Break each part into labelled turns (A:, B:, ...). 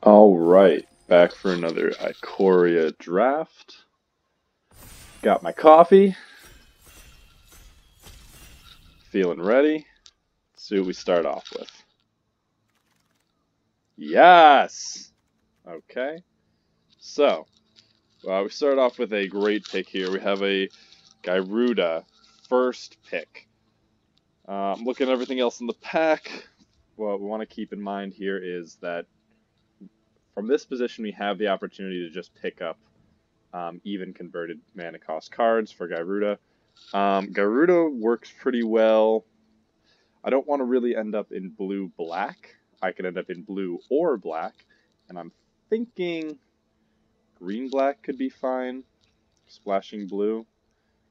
A: Alright, back for another Ikoria draft. Got my coffee. Feeling ready. Let's see what we start off with. Yes! Okay. So, we start off with a great pick here. We have a Gyruda first pick. Looking at everything else in the pack, what we want to keep in mind here is that from this position we have the opportunity to just pick up even converted mana cost cards for Gyruda. Gyruda works pretty well. I don't want to really end up in blue-black. I could end up in blue or black, and I'm thinking green-black could be fine. Splashing blue.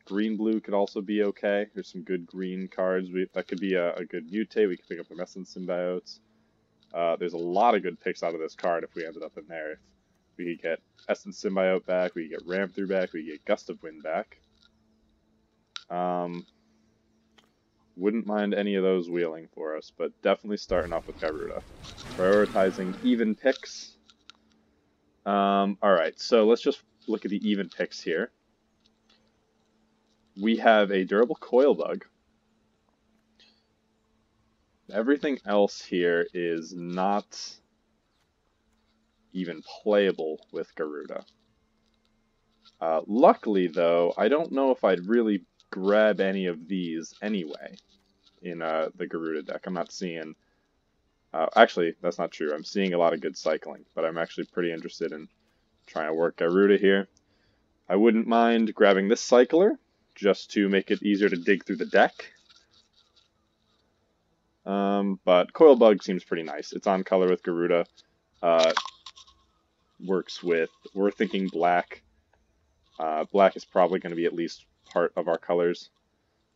A: Green-blue could also be okay. There's some good green cards. That could be a good mutate. We could pick up the Essence Symbiotes. There's a lot of good picks out of this card if we ended up in there. We could get Essence Symbiote back, we could get Ram Through back, we could get Gust of Wind back. Wouldn't mind any of those wheeling for us, but definitely starting off with Gyruda. Prioritizing even picks. Alright, so let's just look at the even picks here. We have a durable Coil Bug. Everything else here is not even playable with Gyruda. Luckily, though, I don't know if I'd really grab any of these anyway in the Gyruda deck. I'm not seeing... actually, that's not true. I'm seeing a lot of good cycling, but I'm actually pretty interested in trying to work Gyruda here. I wouldn't mind grabbing this Cycler, just to make it easier to dig through the deck. But Coil Bug seems pretty nice. It's on color with Gyruda. Works with... We're thinking black. Black is probably going to be at least part of our colors.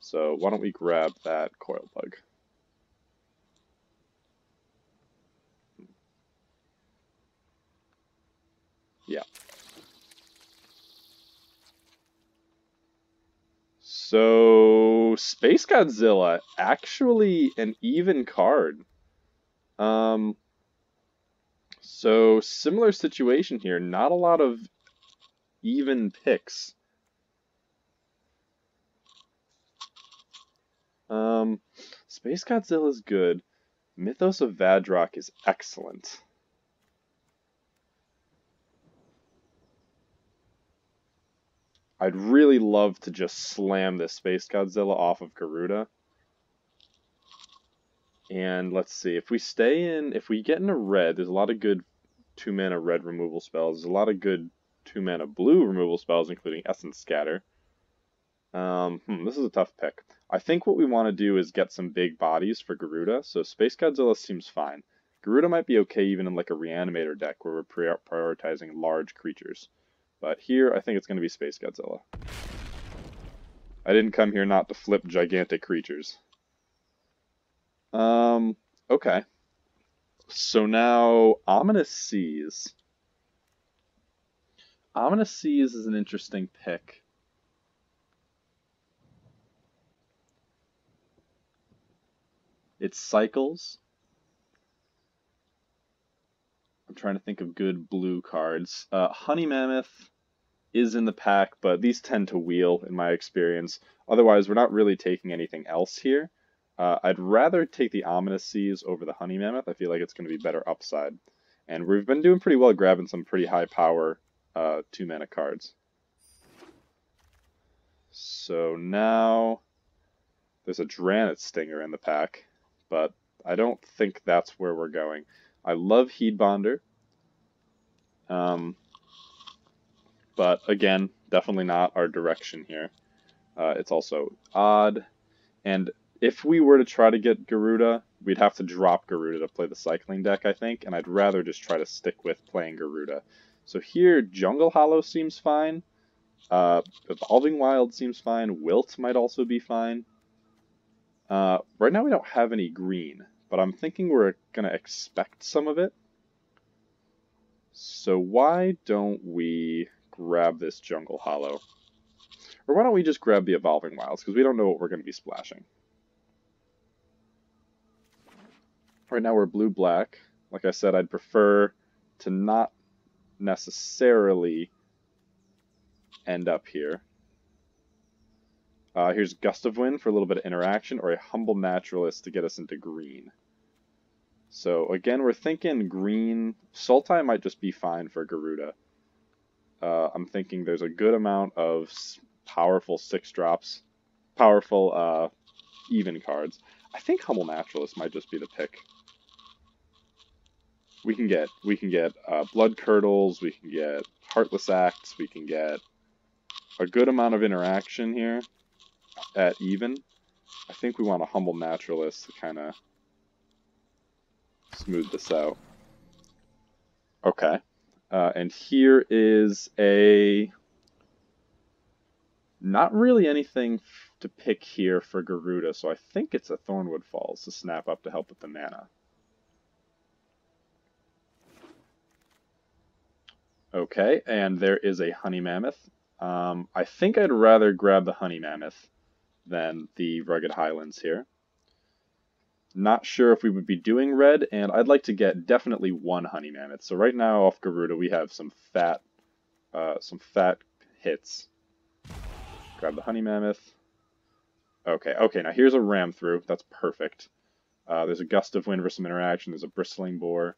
A: So why don't we grab that Coil Bug. Yeah. So Space Godzilla, actually an even card. So similar situation here, not a lot of even picks. Space Godzilla is good. Mythos of Vadrock is excellent. I'd really love to just slam this Space Godzilla off of Gyruda. And let's see, if we get in a red, there's a lot of good 2-mana red removal spells. There's a lot of good 2-mana blue removal spells, including Essence Scatter. This is a tough pick. I think what we want to do is get some big bodies for Gyruda, so Space Godzilla seems fine. Gyruda might be okay even in like a Reanimator deck where we're prioritizing large creatures. But here, I think it's going to be Space Godzilla. I didn't come here not to flip gigantic creatures. Okay. So now, Ominous Seas. Ominous Seas is an interesting pick. It cycles. I'm trying to think of good blue cards. Honey Mammoth is in the pack, but these tend to wheel in my experience. Otherwise, we're not really taking anything else here. I'd rather take the Ominous Seas over the Honey Mammoth. I feel like it's going to be better upside. And we've been doing pretty well grabbing some pretty high power 2-mana cards. So now there's a Dranite Stinger in the pack, but I don't think that's where we're going. I love Heatbonder, but again, definitely not our direction here. It's also odd, and if we were to try to get Gyruda, we'd have to drop Gyruda to play the cycling deck, I think, and I'd rather just try to stick with playing Gyruda. So here, Jungle Hollow seems fine, Evolving Wild seems fine, Wilt might also be fine. Right now we don't have any green, but I'm thinking we're going to expect some of it. So why don't we grab this Jungle Hollow? Or why don't we just grab the Evolving Wilds, because we don't know what we're going to be splashing. Right now we're blue-black. Like I said, I'd prefer to not necessarily end up here. Here's Gust of Wind for a little bit of interaction, or a Humble Naturalist to get us into green. So again, we're thinking green. Sultai might just be fine for Gyruda. I'm thinking there's a good amount of powerful 6-drops, powerful even cards. I think Humble Naturalist might just be the pick. We can get Blood Curdles, we can get Heartless Acts, we can get a good amount of interaction here at even. I think we want a Humble Naturalist to kind of smooth this out. Okay. And here is a... not really anything to pick here for Gyruda, so I think it's a Thornwood Falls to snap up to help with the mana. Okay, and there is a Honey Mammoth. I think I'd rather grab the Honey Mammoth than the Rugged Highlands here. Not sure if we would be doing red, and I'd like to get definitely one Honey Mammoth. So right now off Gyruda we have some fat hits. Grab the Honey Mammoth. Okay, now here's a Ram Through. That's perfect. There's a Gust of Wind for some interaction. There's a Bristling Boar.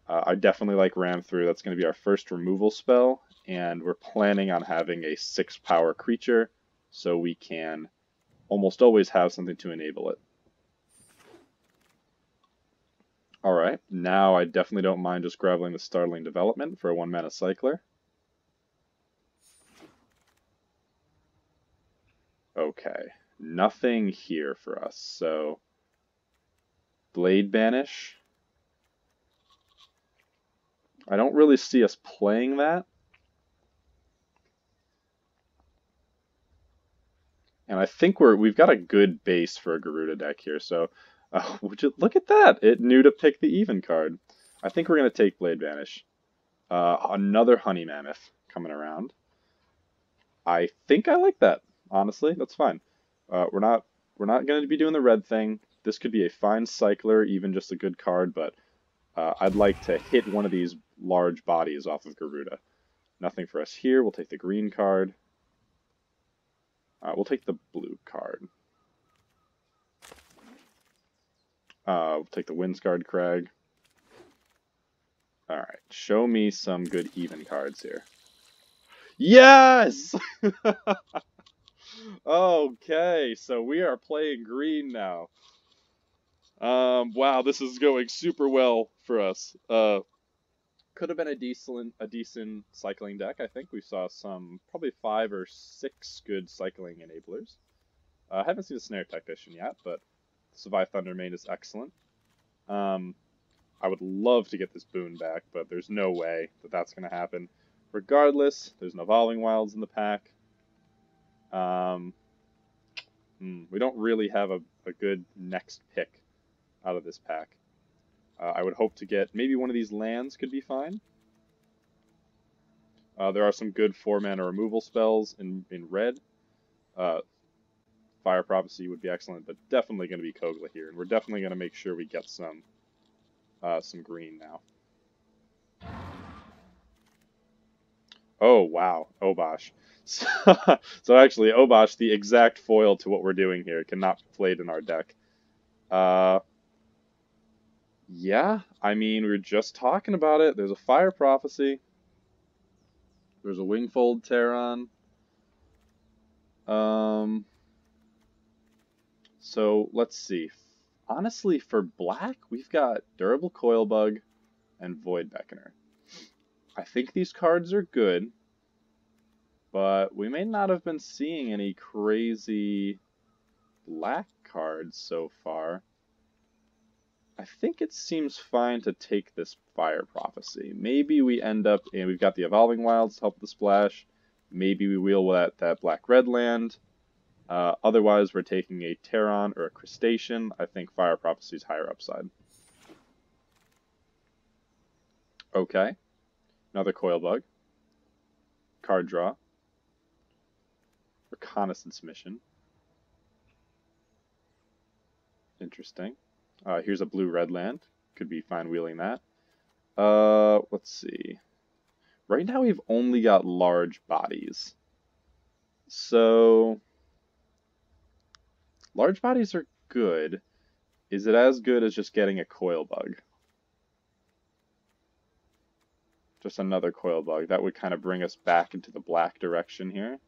A: I definitely like Ram Through. That's going to be our first removal spell, and we're planning on having a 6-power creature, so we can almost always have something to enable it. Alright, now I definitely don't mind just grabbing the Startling Development for a 1-mana cycler. Okay, nothing here for us, so Blade Banish. I don't really see us playing that. And I think we've got a good base for a Gyruda deck here, so would you look at that? It knew to pick the even card. I think we're going to take Blade Banish. Another Honey Mammoth coming around. I think I like that. Honestly, that's fine. We're not going to be doing the red thing. This could be a fine cycler, even just a good card, but I'd like to hit one of these large bodies off of Gyruda. Nothing for us here. We'll take the green card. We'll take the blue card. We'll take the Windscarred Crag. Alright, show me some good even cards here. Yes! Okay, so we are playing green now. Wow, this is going super well for us. Could have been a decent cycling deck, I think. We saw probably 5 or 6 good cycling enablers. I haven't seen a Snare Technician yet, but Savai Thundermane is excellent. I would love to get this boon back, but there's no way that that's going to happen. Regardless, there's no Evolving Wilds in the pack. We don't really have a good next pick out of this pack. I would hope to get maybe one of these lands could be fine. There are some good 4-mana removal spells in red. Fire Prophecy would be excellent, but definitely going to be Kogla here, and we're definitely going to make sure we get some green now. Oh wow, Obosh. So actually, Obosh, the exact foil to what we're doing here, cannot be played in our deck. Yeah, I mean, we were just talking about it. There's a Fire Prophecy. There's a Wingfold Terran. So let's see. Honestly, for black, we've got Durable Coilbug and Void Beckoner. I think these cards are good, but we may not have been seeing any crazy black cards so far. I think it seems fine to take this Fire Prophecy. Maybe we end up, and we've got the Evolving Wilds to help the splash. Maybe we wheel that black-red land. Otherwise, we're taking a Terran or a Crustacean. I think Fire Prophecy is higher upside. Okay. Another Coilbug. Card draw. Reconnaissance Mission. Interesting. Here's a blue-red land. Could be fine wheeling that. Let's see. Right now we've only got large bodies. So, large bodies are good. Is it as good as just getting a coil bug? Just another coil bug. That would kind of bring us back into the black direction here.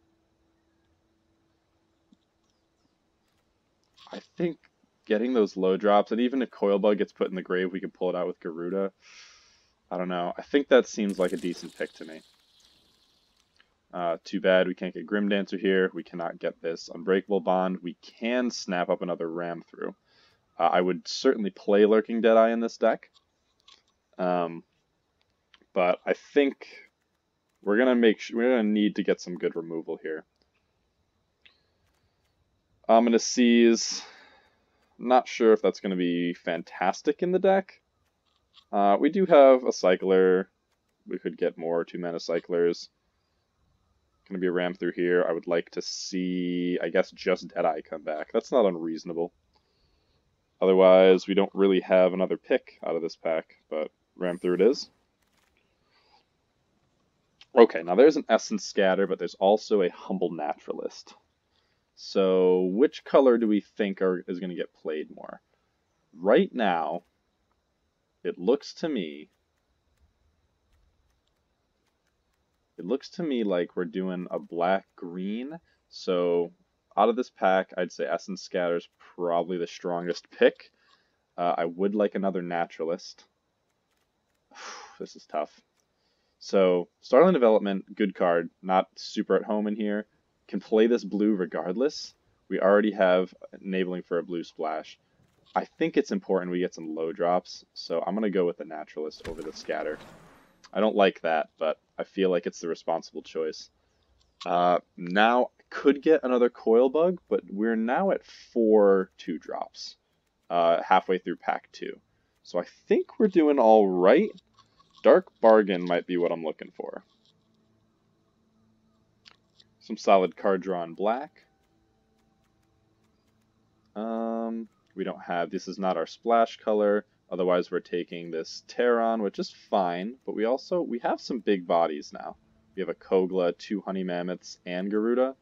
A: I think getting those low drops, and even if coil bug gets put in the grave, we can pull it out with Gyruda. I don't know. I think that seems like a decent pick to me. Too bad we can't get Grim Dancer here. We cannot get this Unbreakable Bond. We can snap up another Ram through. I would certainly play Lurking Deadeye in this deck. But I think we're gonna need to get some good removal here. I'm gonna seize. Not sure if that's gonna be fantastic in the deck. We do have a cycler. We could get more 2-mana cyclers. Gonna be a Ram through here. I would like to see, I guess, just Deadeye come back. That's not unreasonable. Otherwise, we don't really have another pick out of this pack, but Ram through it is. Okay, now there's an Essence Scatter, but there's also a Humble Naturalist. So which color do we think is going to get played more? Right now, it looks to me like we're doing a black-green. So out of this pack, I'd say Essence Scatter is probably the strongest pick. I would like another Naturalist. This is tough. So, Starling Development, good card, not super at home in here. Can play this blue regardless. We already have enabling for a blue splash. I think it's important we get some low drops, so I'm going to go with the Naturalist over the Scatter. I don't like that, but I feel like it's the responsible choice. Now, I could get another Coil Bug, but we're now at 4 2-drops, halfway through pack 2. So I think we're doing all right. Dark Bargain might be what I'm looking for. Some solid card draw in black. We don't have, this is not our splash color. Otherwise we're taking this Terran, which is fine, but we have some big bodies now. We have a Kogla, 2 Honey Mammoths, and Gyruda.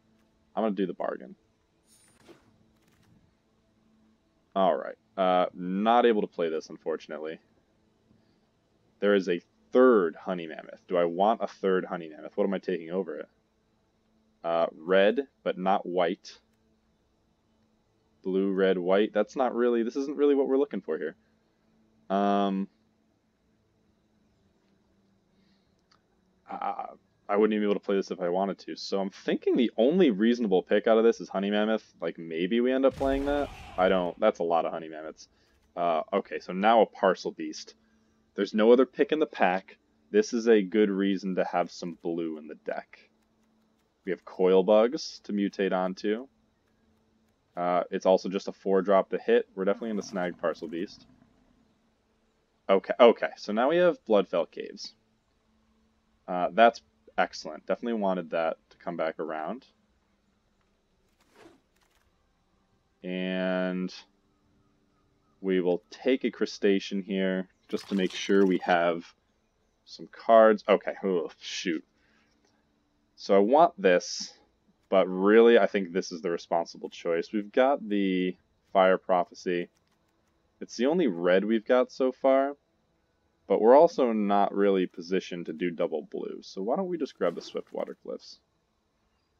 A: I'm going to do the bargain. Alright, not able to play this, unfortunately. There is a 3rd Honey Mammoth. Do I want a 3rd Honey Mammoth? What am I taking over it? Red, but not white. Blue, red, white. This isn't really what we're looking for here. I wouldn't even be able to play this if I wanted to. So I'm thinking the only reasonable pick out of this is Honey Mammoth. Like, maybe we end up playing that? That's a lot of Honey Mammoths. Okay, so now a Parcel Beast. There's no other pick in the pack. This is a good reason to have some blue in the deck. We have Coil Bugs to mutate onto. It's also just a 4-drop to hit. We're definitely going to snag Parcel Beast. Okay, so now we have Bloodfell Caves. That's excellent. Definitely wanted that to come back around. And we will take a Crustacean here just to make sure we have some cards. Okay, oh, shoot. So I want this, but really I think this is the responsible choice. We've got the Fire Prophecy. It's the only red we've got so far, but we're also not really positioned to do double blue. So why don't we just grab the Swift Water Glyphs?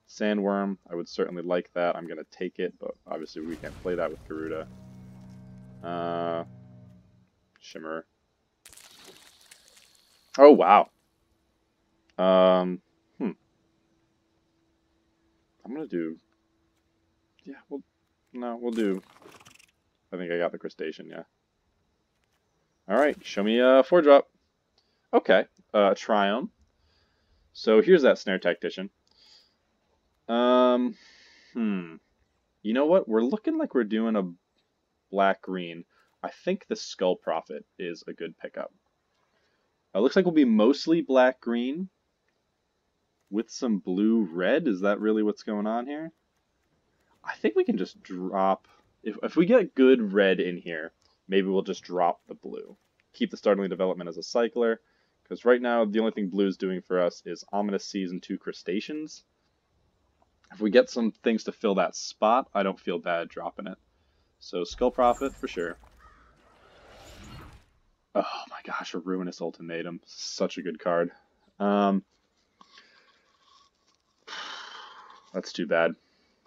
A: Sandworm, I would certainly like that. I'm going to take it, but obviously we can't play that with Gyruda. Shimmer. Oh, wow. I'm going to do... Yeah, we'll do... I think I got the Crustacean, yeah. Alright, show me a 4-drop. Okay, Triome. So here's that Snare Tactician. You know what? We're looking like we're doing a black-green. I think the Skull Prophet is a good pickup. It looks like we'll be mostly black-green with some blue-red. Is that really what's going on here? I think we can just drop... If we get good red in here, maybe we'll just drop the blue. keep the startling development as a cycler, because right now the only thing blue's doing for us is Ominous Seas and 2 Crustaceans. If we get some things to fill that spot, I don't feel bad dropping it. So Skull Prophet for sure. Oh my gosh, a Ruinous Ultimatum. Such a good card. That's too bad.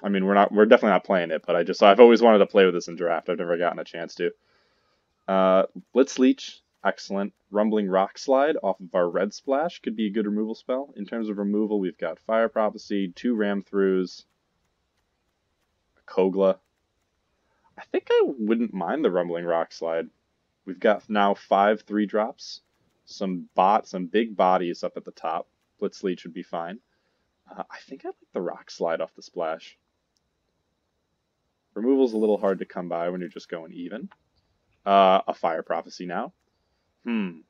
A: I mean, we're definitely not playing it, but I've always wanted to play with this in draft. I've never gotten a chance to. Blitz Leech, excellent. Rumbling Rock Slide off of our Red Splash could be a good removal spell. In terms of removal, we've got Fire Prophecy, 2 Ram Throughs, a Kogla. I think I wouldn't mind the Rumbling Rock Slide. We've got now 5 3-drops, some big bodies up at the top. Blitz Leech would be fine. I think I like the Rock Slide off the Splash. Removal's a little hard to come by when you're just going even. A Fire Prophecy now. We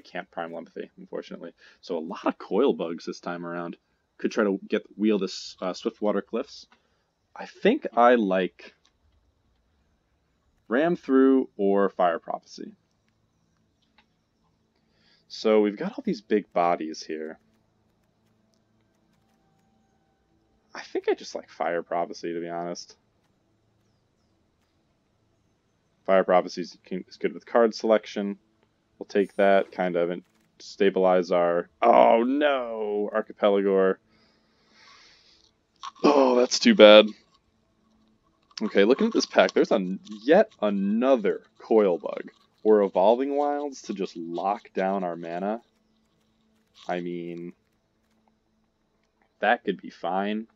A: can't Prime Empathy, unfortunately. So a lot of Coil Bugs this time around. Could try to wheel this Swiftwater Cliffs. I think I like Ram Through or Fire Prophecy. So we've got all these big bodies here. I think I just like Fire Prophecy, to be honest. Fire Prophecy is good with card selection. We'll take that, kind of, and stabilize our... Oh, no! Archipelagor. Oh, that's too bad. Okay, looking at this pack, there's yet another Coil Bug. Or Evolving Wilds to just lock down our mana. I mean, that could be fine.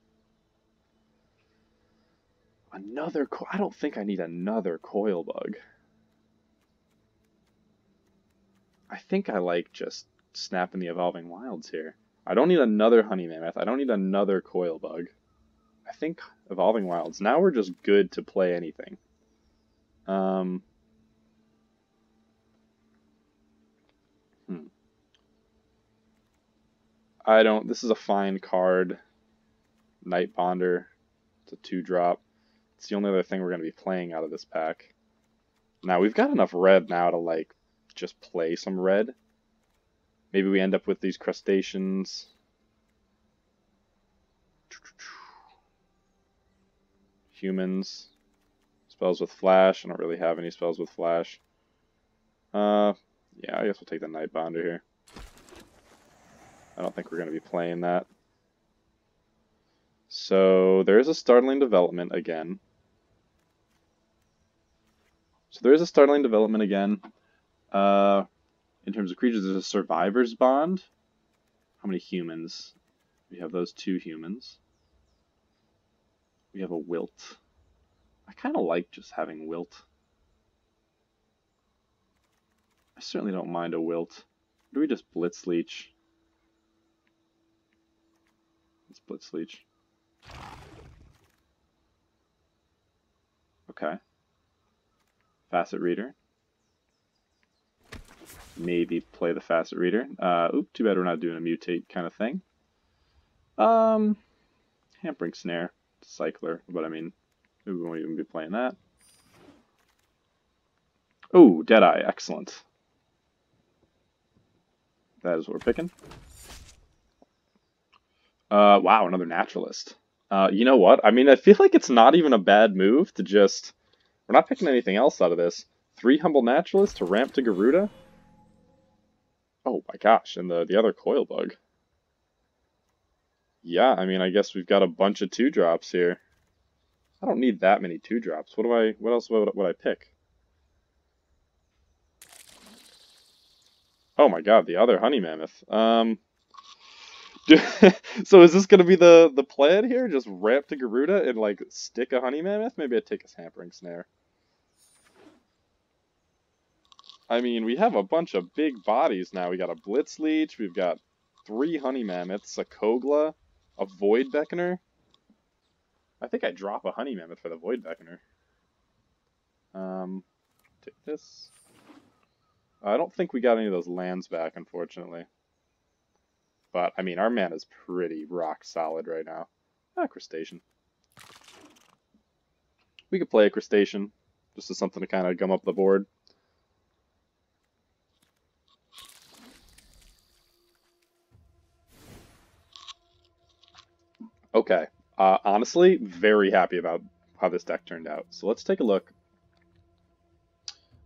A: I don't think I need another Coil Bug. I think I like just snapping the Evolving Wilds here. I don't need another Honey Mammoth. I don't need another Coil Bug. I think Evolving Wilds. Now we're just good to play anything. This is a fine card. Night Bonder. It's a 2-drop. It's the only other thing we're going to be playing out of this pack. Now, we've got enough red now to, like, just play some red. Maybe we end up with these crustaceans. Humans. Spells with flash. I don't really have any spells with flash. Yeah, I guess we'll take the Night Bonder here. I don't think we're going to be playing that. So there is a Startling Development again. In terms of creatures, there's a Survivor's Bond. How many humans? We have those 2 humans. We have a Wilt. I kind of like just having Wilt. I certainly don't mind a Wilt. Do we just Blitz Leech? Let's Blitz Leech. Okay. Facet Reader. Maybe play the Facet Reader. Oop, too bad we're not doing a Mutate kind of thing. Hampering Snare. Cycler, but I mean, we won't even be playing that. Oh, Deadeye, excellent. That is what we're picking. Wow, another Naturalist. You know what? I mean, I feel like it's not even a bad move to just... We're not picking anything else out of this. 3 Humble Naturalists to ramp to Gyruda? Oh my gosh, and the other Coil Bug. Yeah, I mean, I guess we've got a bunch of 2-drops here. I don't need that many 2-drops. What else would I pick? Oh my god, the other Honey Mammoth. So is this gonna be the plan here? Just ramp to Gyruda and like stick a Honey Mammoth? Maybe I'd take a Hampering Snare. I mean, we have a bunch of big bodies now. We got a Blitz Leech, we've got 3 Honey Mammoths, a Kogla, a Void Beckoner. I think I drop a Honey Mammoth for the Void Beckoner. Take this. I don't think we got any of those lands back, unfortunately. But, I mean, our mana's pretty rock solid right now. Ah, Crustacean. We could play a Crustacean. just as something to kind of gum up the board. Okay, honestly, very happy about how this deck turned out. So let's take a look.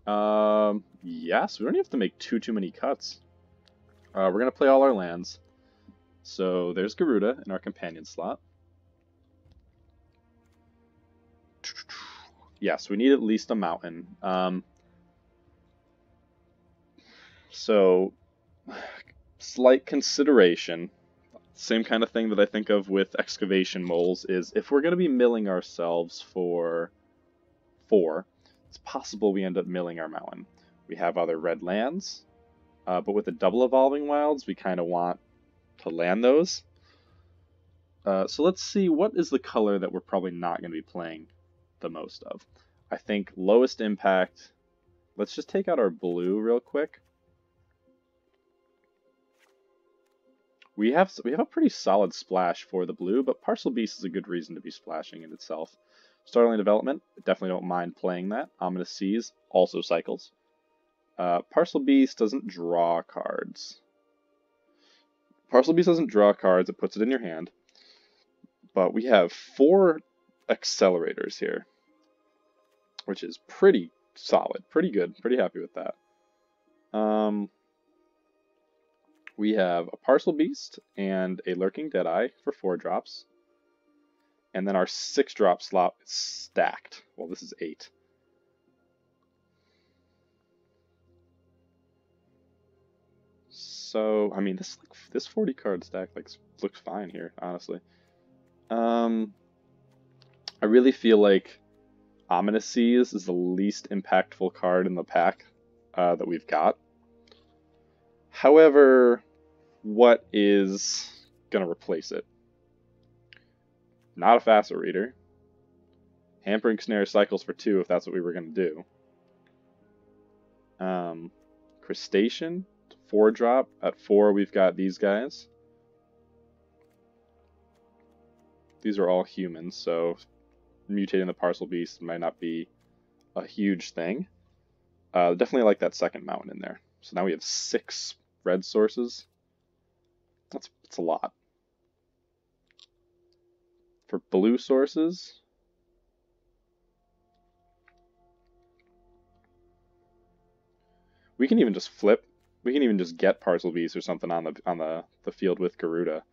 A: Yeah, so we don't have to make too many cuts. We're gonna play all our lands. So there's Gyruda in our companion slot. Yes, we need at least a mountain. So slight consideration. Same kind of thing that I think of with excavation moles is if we're going to be milling ourselves for 4, it's possible we end up milling our mountain. We have other red lands, but with the double evolving wilds, we kind of want to land those. So let's see, what is the color that we're probably not going to be playing the most of? I think lowest impact, let's just take out our blue real quick. We have a pretty solid splash for the blue, but Parcel Beast is a good reason to be splashing in itself. Startling Development, definitely don't mind playing that. Ominous Seas also cycles. Parcel Beast doesn't draw cards. Parcel Beast doesn't draw cards, it puts it in your hand. But we have 4 accelerators here, which is pretty solid, pretty good, pretty happy with that. We have a Parcel Beast and a Lurking Deadeye for 4 drops. And then our 6-drop slot is stacked. Well, this is 8. So, I mean, this 40 card stack looks fine here, honestly. I really feel like Ominous Seas is the least impactful card in the pack that we've got. However, what is going to replace it? Not a Facet Reader. Hampering Snare cycles for 2 if that's what we were going to do. Crustacean, 4-drop. At 4 we've got these guys. These are all humans, so mutating the Parcel Beast might not be a huge thing. Definitely like that second mountain in there. So now we have 6 red sources. That's a lot. For blue sources, we can even just flip. We can even just get Parcel Beast or something on the field with Gyruda.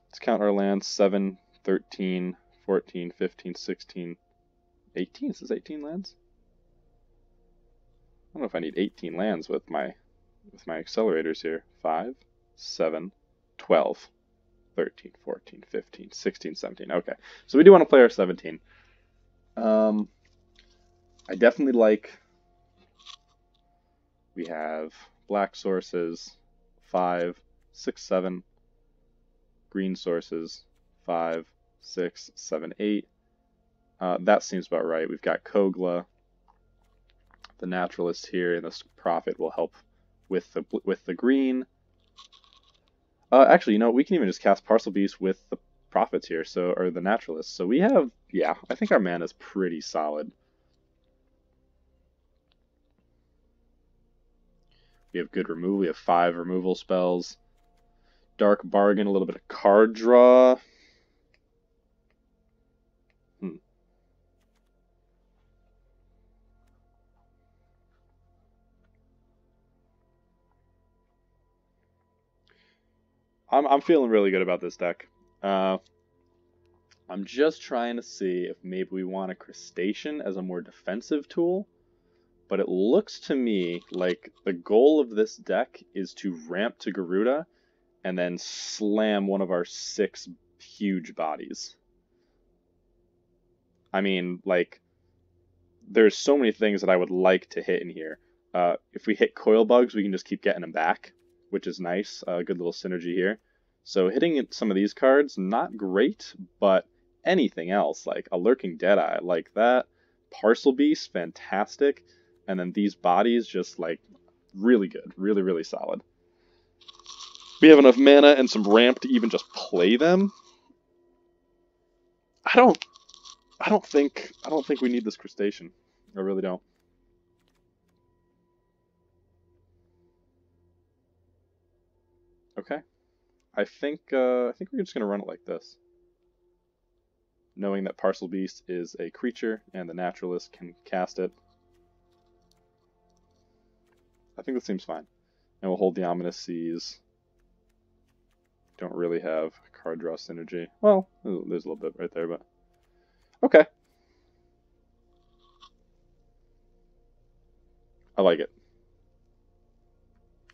A: Let's count our lands: 7, 13, 14, 15, 16, 18. This is 18 lands. I don't know if I need 18 lands with my accelerators here. 5, 7, 12, 13, 14, 15, 16, 17. Okay, so we do want to play our 17. I definitely like. We have black sources, 5, 6, 7. Green sources, 5, 6, 7, 8. That seems about right. We've got Kogla, the Naturalist here, and this Prophet will help with the green. Actually, you know, we can even just cast Parcel Beast with the Prophets here, or the Naturalist. So we have, yeah, I think our mana is pretty solid. We have good removal. We have 5 removal spells. Dark Bargain, a little bit of card draw. I'm feeling really good about this deck. I'm just trying to see if maybe we want a Crustacean as a more defensive tool. But it looks to me like the goal of this deck is to ramp to Gyruda and then slam one of our 6 huge bodies. I mean, like, there's so many things that I would like to hit in here. If we hit Coil Bugs, we can just keep getting them back, which is nice. Good little synergy here. So hitting some of these cards, not great, but anything else, like a Lurking Deadeye, like that. Parcel Beast, fantastic. And then these bodies, just like really good, really, really solid. We have enough mana and some ramp to even just play them. I don't think we need this Crustacean. I really don't. Okay. I think we're just gonna run it like this. Knowing that Parcel Beast is a creature and the Naturalist can cast it. I think that seems fine. And we'll hold the Ominous Seas. Don't really have card draw synergy. Well, there's a little bit right there, but okay. I like it.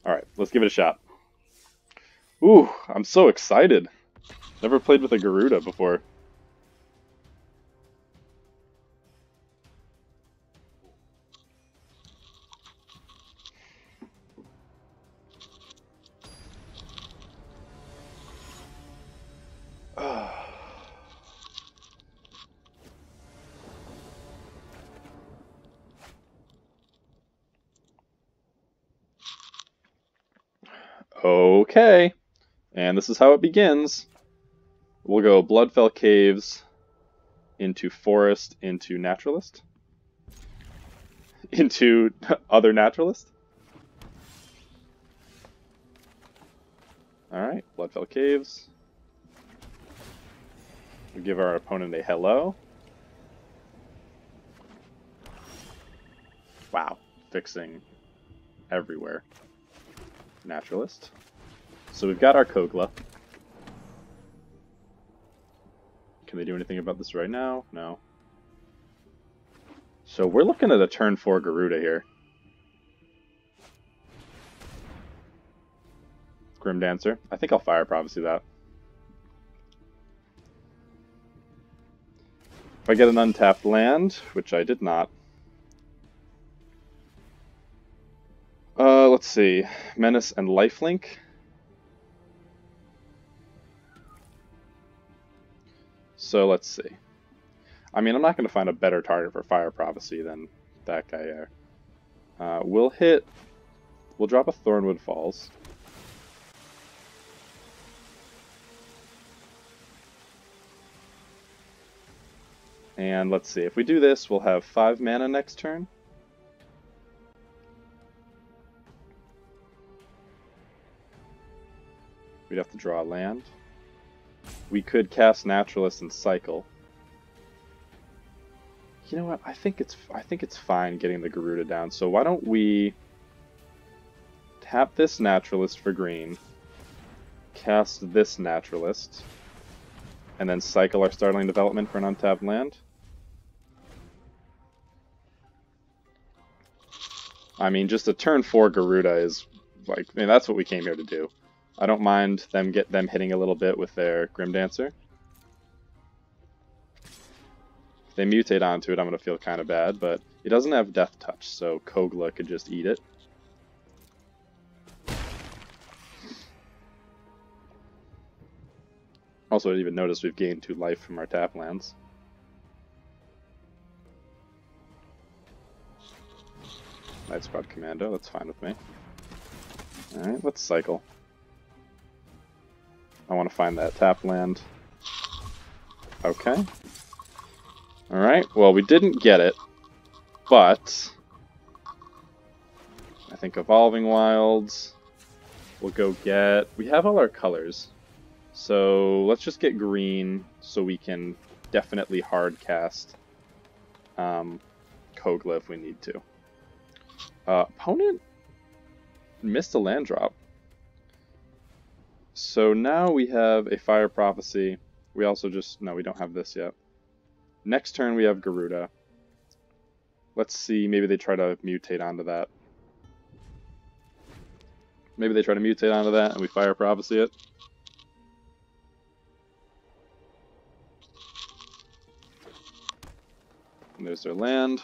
A: Alright, let's give it a shot. Ooh, I'm so excited. Never played with a Gyruda before. Okay, and this is how it begins. We'll go Bloodfell Caves into Forest into Naturalist. Into other Naturalist. Alright, Bloodfell Caves. We give our opponent a hello. Wow, fixing everywhere. Naturalist. So we've got our Kogla. Can they do anything about this right now? No. So we're looking at a turn 4 Gyruda here. Grim Dancer. I think I'll Fire Prophecy that. If I get an untapped land, which I did not. Let's see. Menace and Lifelink. So let's see. I mean, I'm not going to find a better target for Fire Prophecy than that guy there. We'll drop a Thornwood Falls. And let's see, if we do this, we'll have 5 mana next turn. We'd have to draw a land. We could cast Naturalist and cycle. You know what? I think it's fine getting the Gyruda down. So why don't we tap this Naturalist for green, cast this Naturalist, and then cycle our Startling Development for an untapped land? I mean, just a turn 4 Gyruda is like, I mean, that's what we came here to do. I don't mind them hitting a little bit with their Grim Dancer. If they mutate onto it, I'm going to feel kind of bad, but he doesn't have Death Touch, so Kogla could just eat it. Also, I didn't even notice we've gained 2 life from our tap lands. Night Squad Commando, that's fine with me. Alright, let's cycle. I want to find that tap land. Okay. Alright, well, we didn't get it, but I think Evolving Wilds we'll go get. We have all our colors, so let's just get green so we can definitely hard cast Kogla if we need to. Opponent missed a land drop. So now we have a Fire Prophecy. We also no, we don't have this yet. Next turn we have Gyruda. Let's see, maybe they try to mutate onto that. Maybe they try to mutate onto that and we Fire Prophecy it. And there's their land.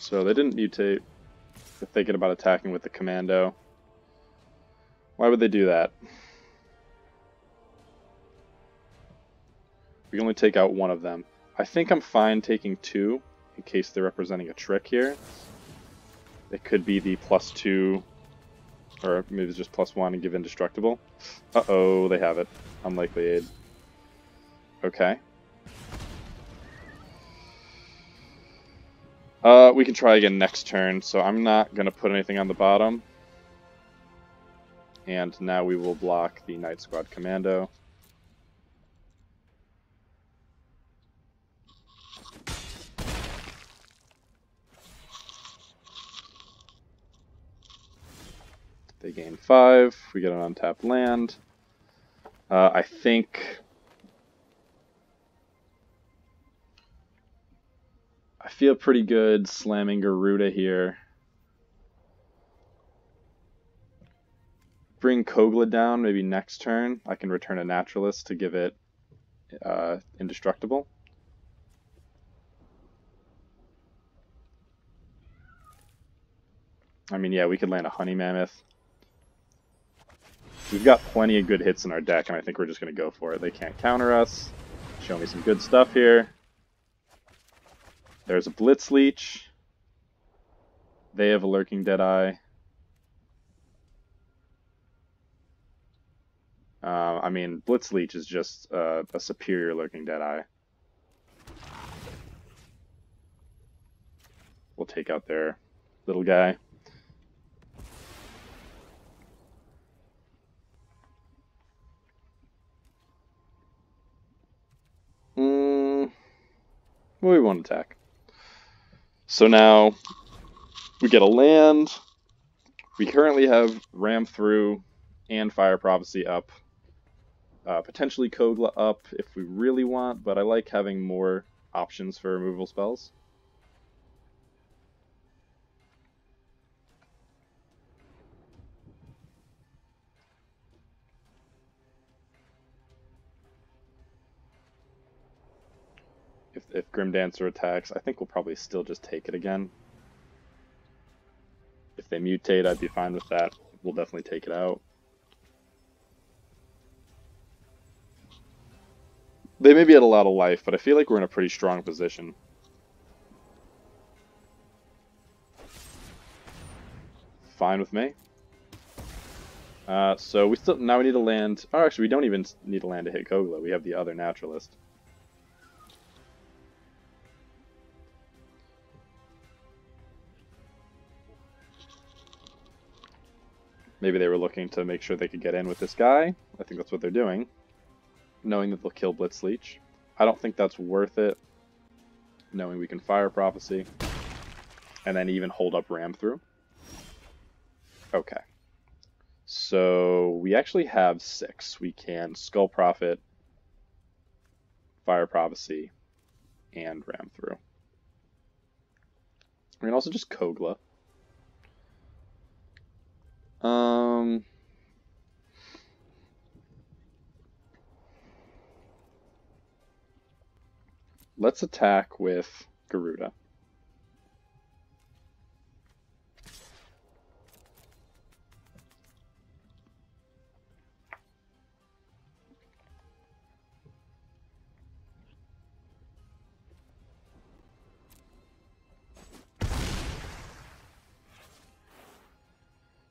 A: So they didn't mutate. They're thinking about attacking with the Commando. Why would they do that? We only take out one of them. I think I'm fine taking 2 in case they're representing a trick here. It could be the +2, or maybe it's just +1 and give indestructible. Uh-oh, they have it. Unlikely aid. Okay. We can try again next turn, so I'm not going to put anything on the bottom. And now we will block the Night Squad Commando. They gain 5. We get an untapped land. I think... I feel pretty good slamming Gyruda here. Bring Kogla down maybe next turn. I can return a Naturalist to give it indestructible. I mean, yeah, we could land a Honey Mammoth. We've got plenty of good hits in our deck, and I think we're just going to go for it. They can't counter us. Show me some good stuff here. There's a Blitz Leech. They have a Lurking Deadeye. I mean, Blitz Leech is just a superior Lurking Deadeye. We'll take out their little guy. Well, we won't attack. So now we get a land. We currently have Ram Through and Fire Prophecy up. Potentially Kogla up if we really want, but I like having more options for removal spells. If Grim Dancer attacks, I think we'll probably still just take it again. If they mutate, I'd be fine with that. We'll definitely take it out. They may be at a lot of life, but I feel like we're in a pretty strong position. Fine with me. So now we need a land. Oh, actually, we don't even need a land to hit Kogla. We have the other Naturalist. Maybe they were looking to make sure they could get in with this guy. I think that's what they're doing. Knowing that they'll kill Blitz Leech. I don't think that's worth it. Knowing we can Fire Prophecy. And then even hold up Ram Through. Okay. So we actually have 6. We can Skull Prophet, Fire Prophecy, and Ram Through. We can also just Kogla. Let's attack with Gyruda.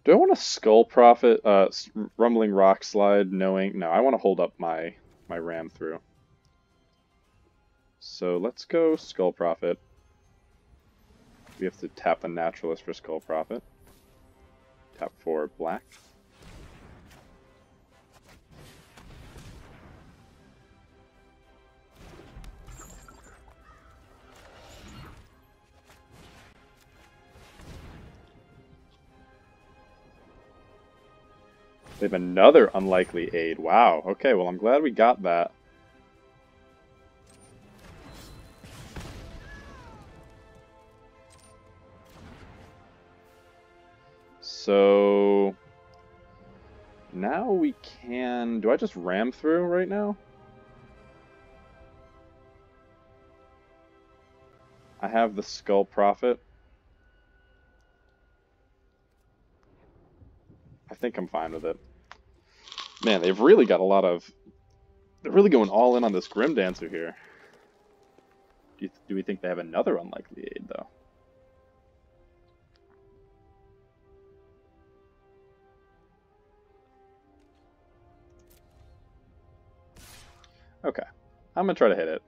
A: Do I want to Skull Prophet, Rumbling Rock Slide, knowing... No, I want to hold up my Ram Through. So let's go Skull Prophet. We have to tap a Naturalist for Skull Prophet. Tap for black. They have another Unlikely Aid. Wow. Okay, well, I'm glad we got that. So now we can... Do I just Ram Through right now? I have the Skull Prophet. I think I'm fine with it. Man, they've really got a lot of... They're really going all in on this Grim Dancer here. Do we think they have another Unlikely Aid, though? Okay. I'm going to try to hit it.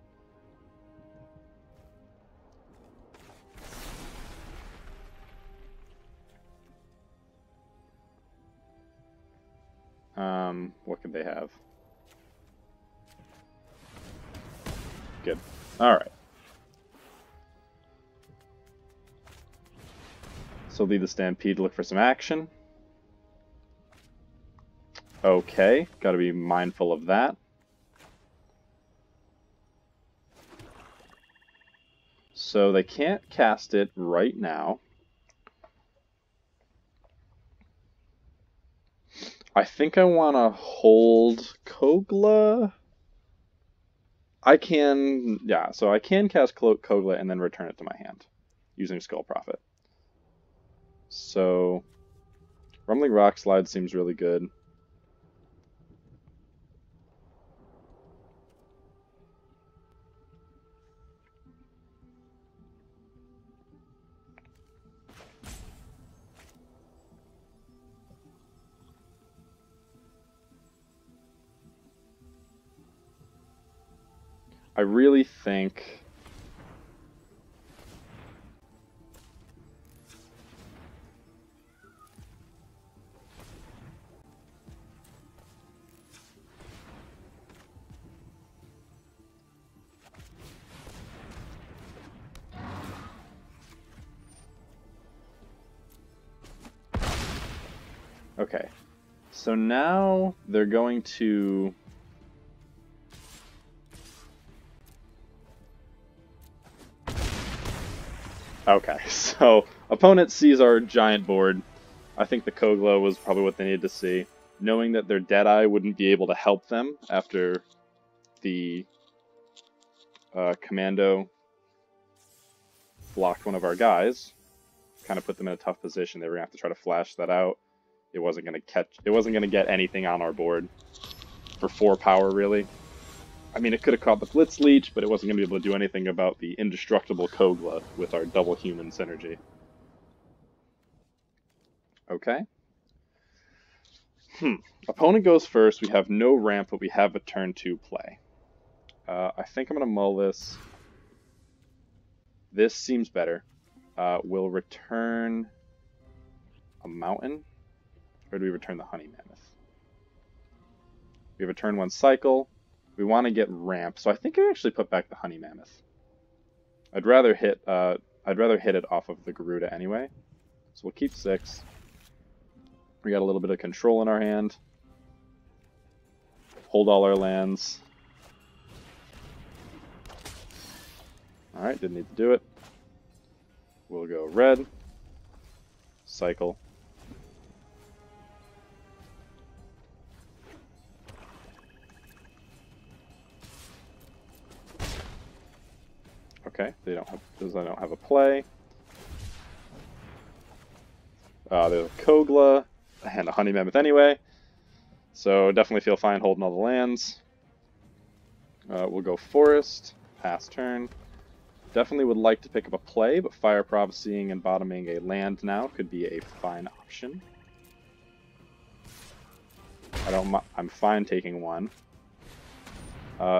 A: What could they have? Good. Alright. So lead the Stampede to look for some action. Okay, gotta be mindful of that. So they can't cast it right now. I think I want to hold Kogla. I can, yeah, so I can cast Kogla and then return it to my hand using Skull Prophet. So Rumbling Rock Slide seems really good. I really think okay. So now they're going to okay, so opponent sees our giant board. I think the Kogla was probably what they needed to see. Knowing that their Deadeye wouldn't be able to help them after the Commando blocked one of our guys, kind of put them in a tough position. They were going to have to try to flash that out. It wasn't going to get anything on our board for 4 power, really. I mean, it could have caught the Blitz Leech, but it wasn't going to be able to do anything about the indestructible Kogla with our double human synergy. Okay. Opponent goes first. We have no ramp, but we have a turn 2 play. I think I'm going to mull this. This seems better. We'll return a mountain. Or do we return the Honey Mammoth? We have a turn 1 cycle. We want to get ramp, so I think I actually put back the Honey Mammoth. I'd rather hit it off of the Gyruda anyway. So we'll keep 6. We got a little bit of control in our hand. Hold all our lands. Alright, didn't need to do it. We'll go red. Cycle. Okay, those don't have a play. There's a Kogla and a Honey Mammoth anyway, so definitely feel fine holding all the lands. We'll go Forest, pass turn. Definitely would like to pick up a play, but Fire Prophecying and bottoming a land now could be a fine option. I'm fine taking 1.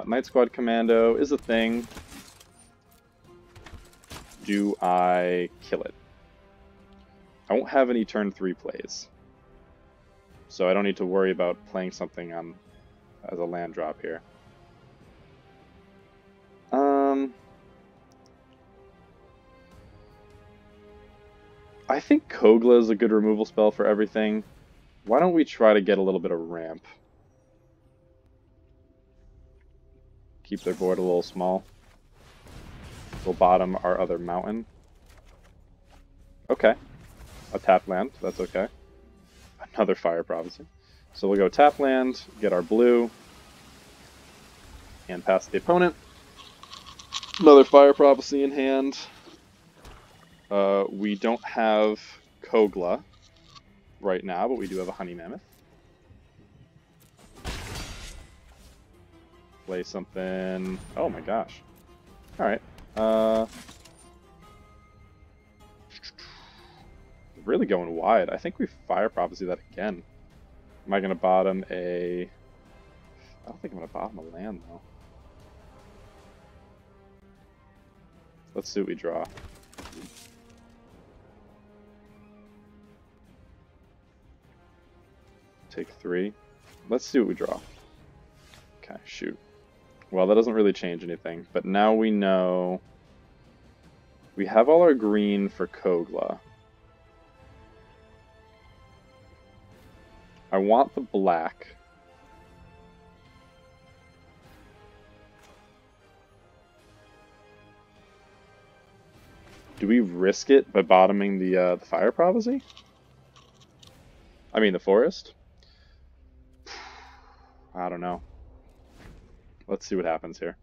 A: Night Squad Commando is a thing. Do I kill it? I won't have any turn 3 plays, so I don't need to worry about playing something on as a land drop here. I think Kogla is a good removal spell for everything. Why don't we try to get a little bit of ramp? Keep their board a little small. We'll bottom our other mountain. Okay. A tap land, that's okay. Another Fire Prophecy. So we'll go tap land, get our blue, and pass the opponent. Another Fire Prophecy in hand. We don't have Kogla right now, but we do have a Honey Mammoth. Play something... Oh my gosh. Alright. Really going wide. I think we Fire Prophecy that again. Am I going to bottom a... I don't think I'm going to bottom a land, though. Let's see what we draw. Take 3. Let's see what we draw. Okay, shoot. Well, that doesn't really change anything, but now we know we have all our green for Kogla. I want the black. Do we risk it by bottoming the fire prophecy? I mean the forest? I don't know. Let's see what happens here.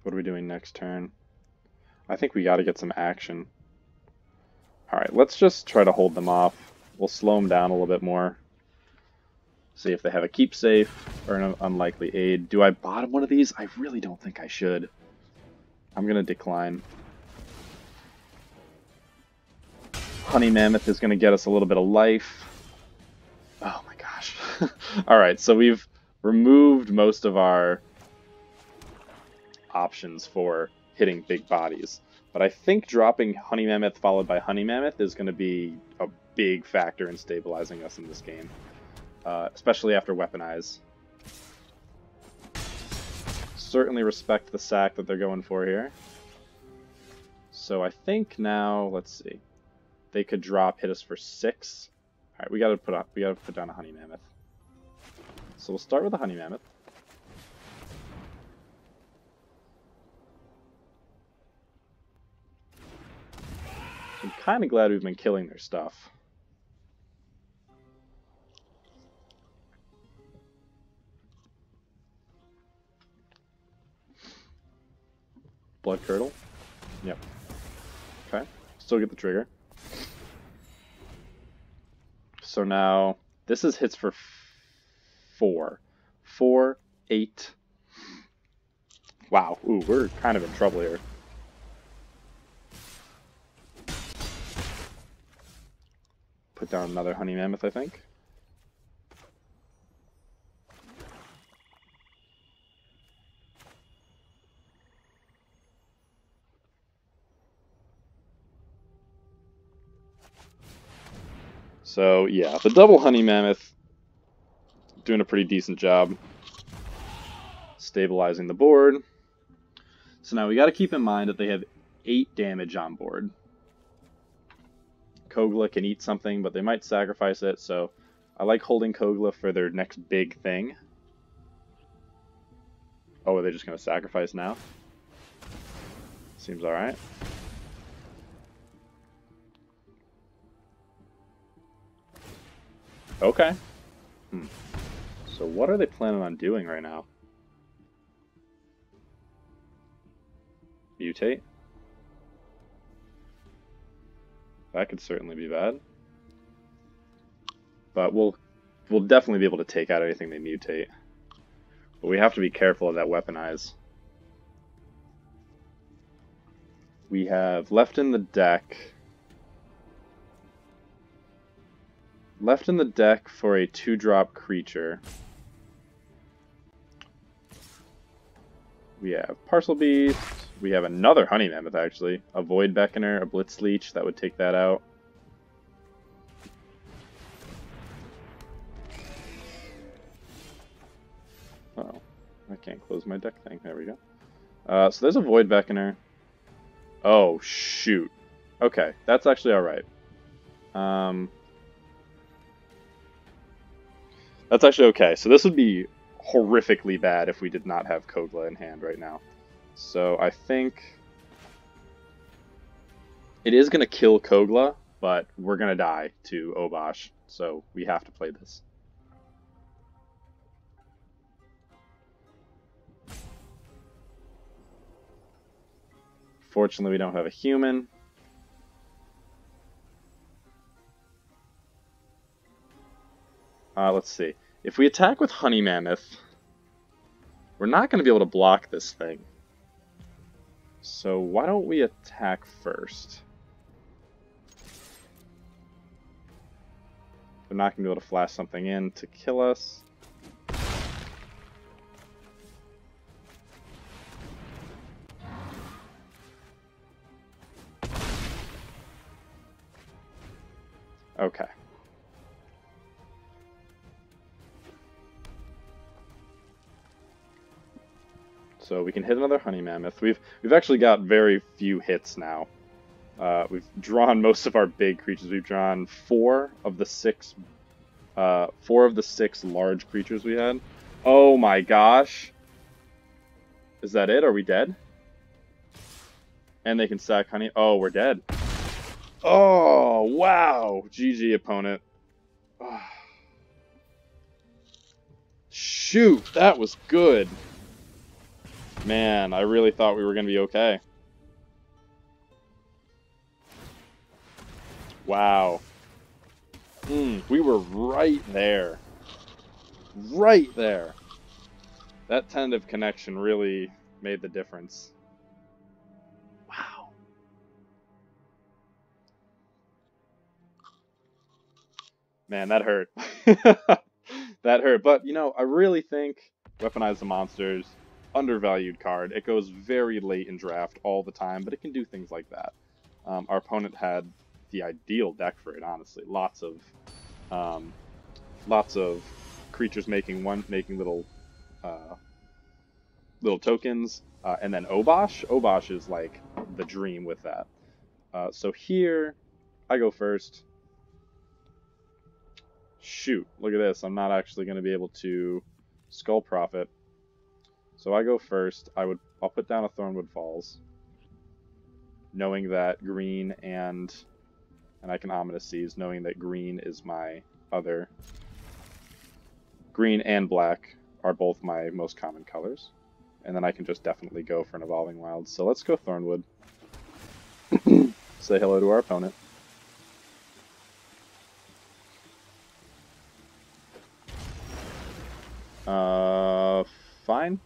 A: What are we doing next turn? I think we got to get some action. Alright, let's just try to hold them off. We'll slow them down a little bit more. See if they have a keep safe or an unlikely aid. Do I bottom one of these? I really don't think I should. I'm going to decline. Honey Mammoth is going to get us a little bit of life. Oh my gosh. Alright, so we've removed most of our options for hitting big bodies. But I think dropping Honey Mammoth followed by Honey Mammoth is going to be a big factor in stabilizing us in this game. Especially after Weaponize. Certainly respect the sack that they're going for here. So I think now, let's see. They could drop, hit us for 6. Alright, we gotta put down a Honey Mammoth. So we'll start with a Honey Mammoth. I'm kind of glad we've been killing their stuff. Blood Curdle. Yep. Okay. Still get the trigger. So now, this is hits for 4. 4, 8. Wow. Ooh, we're kind of in trouble here. Put down another Honey Mammoth, I think. So, yeah, the double Honey Mammoth doing a pretty decent job stabilizing the board. So now we got to keep in mind that they have 8 damage on board. Kogla can eat something, but they might sacrifice it, so I like holding Kogla for their next big thing. Oh, are they just going to sacrifice now? Seems alright. Okay. So what are they planning on doing right now? Mutate? That could certainly be bad. But we'll definitely be able to take out anything they mutate. But we have to be careful of that Weaponize. We have left in the deck for a 2-drop creature. We have Parcel Beast. We have another Honey Mammoth, actually. A Void Beckoner, a Blitz Leech, that would take that out. Uh-oh. I can't close my deck thing. There we go. So there's a Void Beckoner. Oh, shoot. Okay, that's actually alright. That's actually okay. So this would be horrifically bad if we did not have Kogla in hand right now. So I think it is going to kill Kogla, but we're going to die to Obosh. So we have to play this. Fortunately, we don't have a human. Let's see. If we attack with Honey Mammoth, we're not going to be able to block this thing. So why don't we attack first? They're not going to be able to flash something in to kill us. Okay. So we can hit another honey mammoth. We've actually got very few hits now. We've drawn most of our big creatures. We've drawn four of the six large creatures we had. Oh my gosh! Is that it? Are we dead? And they can sack honey. Oh, we're dead. Oh wow! GG opponent. Oh. Shoot, that was good. Man, I really thought we were going to be okay. Wow. We were right there. Right there. That tentative connection really made the difference. Wow. Man, that hurt. That hurt. But, you know, I really think Weaponize the Monsters, undervalued card. It goes very late in draft all the time, but it can do things like that. Our opponent had the ideal deck for it, honestly. Lots of creatures making little tokens, and then Obosh. Obosh is like the dream with that. So here, I go first. Shoot, look at this. I'm not actually going to be able to Skull Prophet. So I go first. I'll put down a Thornwood Falls, knowing that green and I can Ominous Seize, knowing that green is my other. Green and black are both my most common colors. And then I can just definitely go for an Evolving Wilds. So let's go Thornwood. Say hello to our opponent. Fine.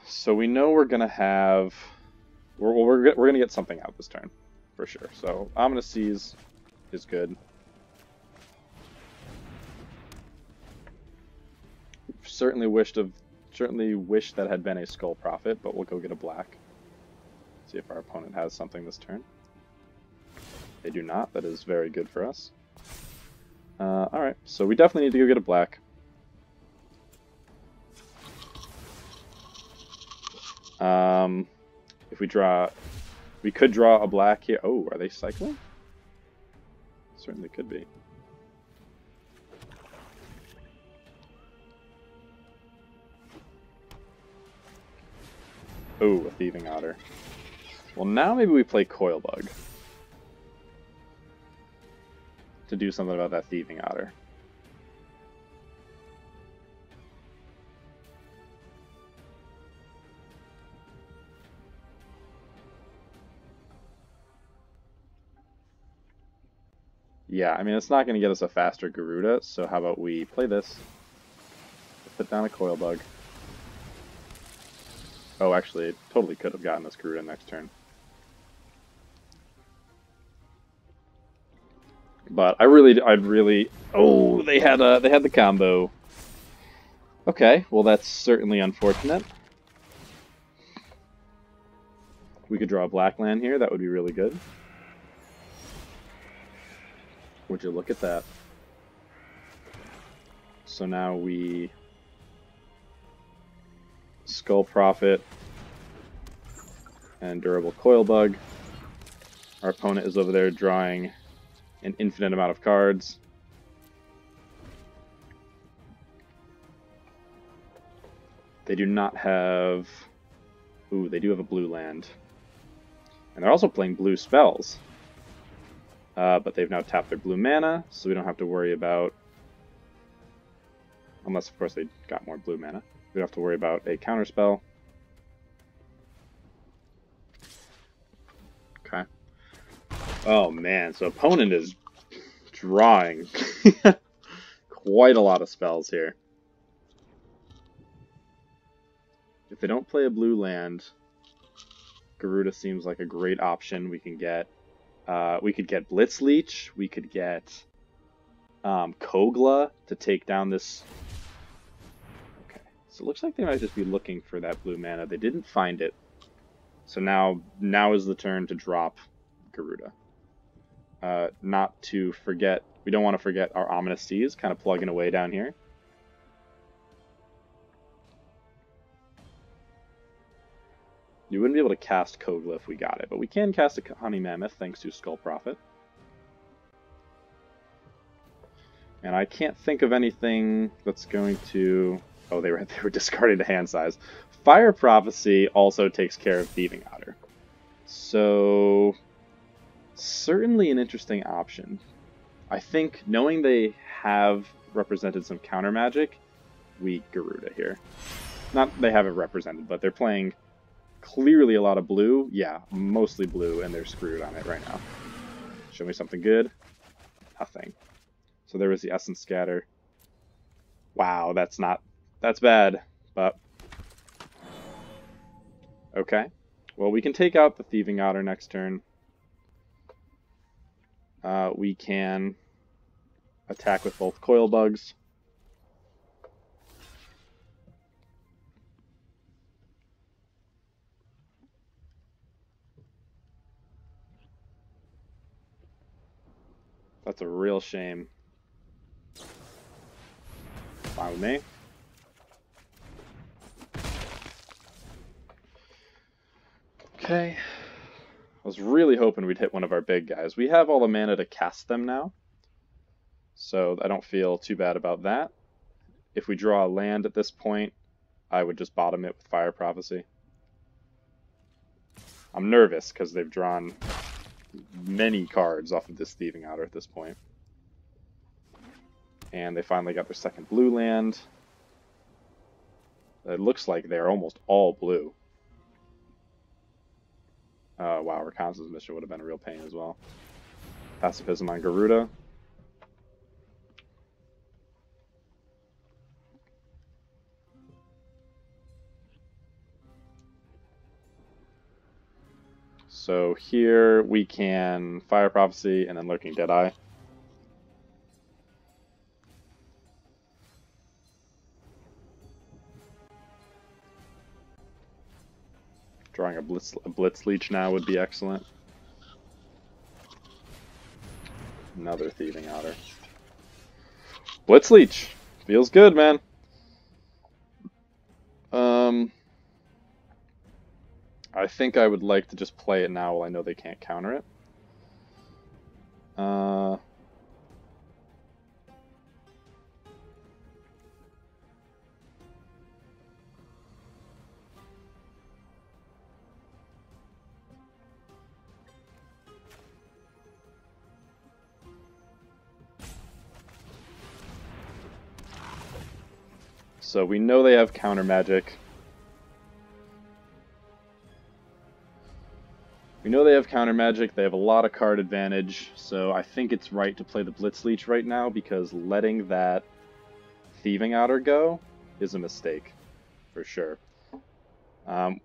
A: So we know we're gonna have... We're gonna get something out this turn, for sure. So Ominous Seize is good. Certainly wish that had been a Skull Prophet, but we'll go get a black. See if our opponent has something this turn. They do not. That is very good for us. Alright, so we definitely need to go get a black. If we could draw a black here. Oh, are they cycling? Certainly could be. Oh, a Thieving Otter. Well, now maybe we play Coilbug to do something about that Thieving Otter. Yeah, I mean, it's not going to get us a faster Gyruda, so how about we play this? Put down a Coilbug. Oh, actually, it totally could have gotten us Gyruda next turn. But I'd really... Oh, they had the combo. Okay, well that's certainly unfortunate. We could draw a black land here, that would be really good. Would you look at that? So now we Skull Prophet and Durable Coilbug. Our opponent is over there drawing an infinite amount of cards. They do not have... Ooh, they do have a blue land. And they're also playing blue spells. But they've now tapped their blue mana, so we don't have to worry about... Unless, of course, they got more blue mana. We don't have to worry about a counterspell. Okay. Oh, man. So opponent is drawing quite a lot of spells here. If they don't play a blue land, Gyruda seems like a great option. We can get We could get Blitz Leech. We could get Kogla to take down this. Okay, so it looks like they might just be looking for that blue mana. They didn't find it. So now is the turn to drop Gyruda. Not to forget, we don't want to forget our Ominous Seas kind of plugging away down here. You wouldn't be able to cast Kogla if we got it, but we can cast a Honey Mammoth thanks to Skull Prophet. And I can't think of anything that's going to... Oh, they were discarding the hand size. Fire Prophecy also takes care of Thieving Otter. So, certainly an interesting option. I think, knowing they have represented some counter magic, we Gyruda here. Not they haven't represented, but they're playing clearly a lot of blue. Yeah, mostly blue, and they're screwed on it right now. Show me something good. Nothing. So there was the Essence Scatter. Wow, that's bad, but... Okay. Well, we can take out the Thieving Otter next turn. We can attack with both Coil Bugs. That's a real shame. Fine with me. Okay. I was really hoping we'd hit one of our big guys. We have all the mana to cast them now, so I don't feel too bad about that. If we draw a land at this point, I would just bottom it with Fire Prophecy. I'm nervous because they've drawn many cards off of this Thieving Otter at this point. And they finally got their second blue land. It looks like they're almost all blue. Wow, Reconnaissance Mission would have been a real pain as well. Pacifism on Gyruda. So here we can Fire Prophecy and then Lurking Deadeye. Drawing a Blitz Leech now would be excellent. Another Thieving Otter. Blitz Leech! Feels good, man. I think I would like to just play it now while I know they can't counter it. So we know they have counter magic. We know they have counter magic. They have a lot of card advantage. So I think it's right to play the Blitz Leech right now because letting that Thieving Otter go is a mistake, for sure. I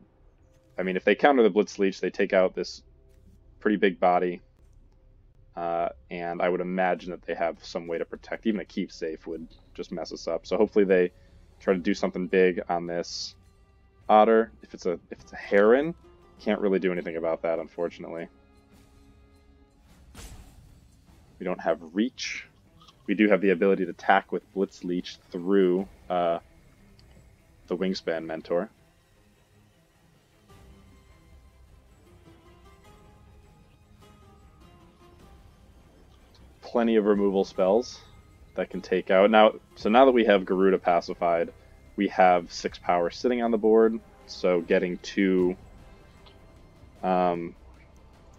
A: mean, if they counter the Blitz Leech, they take out this pretty big body. And I would imagine that they have some way to protect. Even a Keep Safe would just mess us up. So hopefully they try to do something big on this Otter. If it's a Heron, can't really do anything about that, unfortunately. We don't have Reach. We do have the ability to attack with Blitz Leech through the Wingspan Mentor. Plenty of removal spells that can take out. So now that we have Gyruda pacified, we have 6 power sitting on the board. So getting to... let's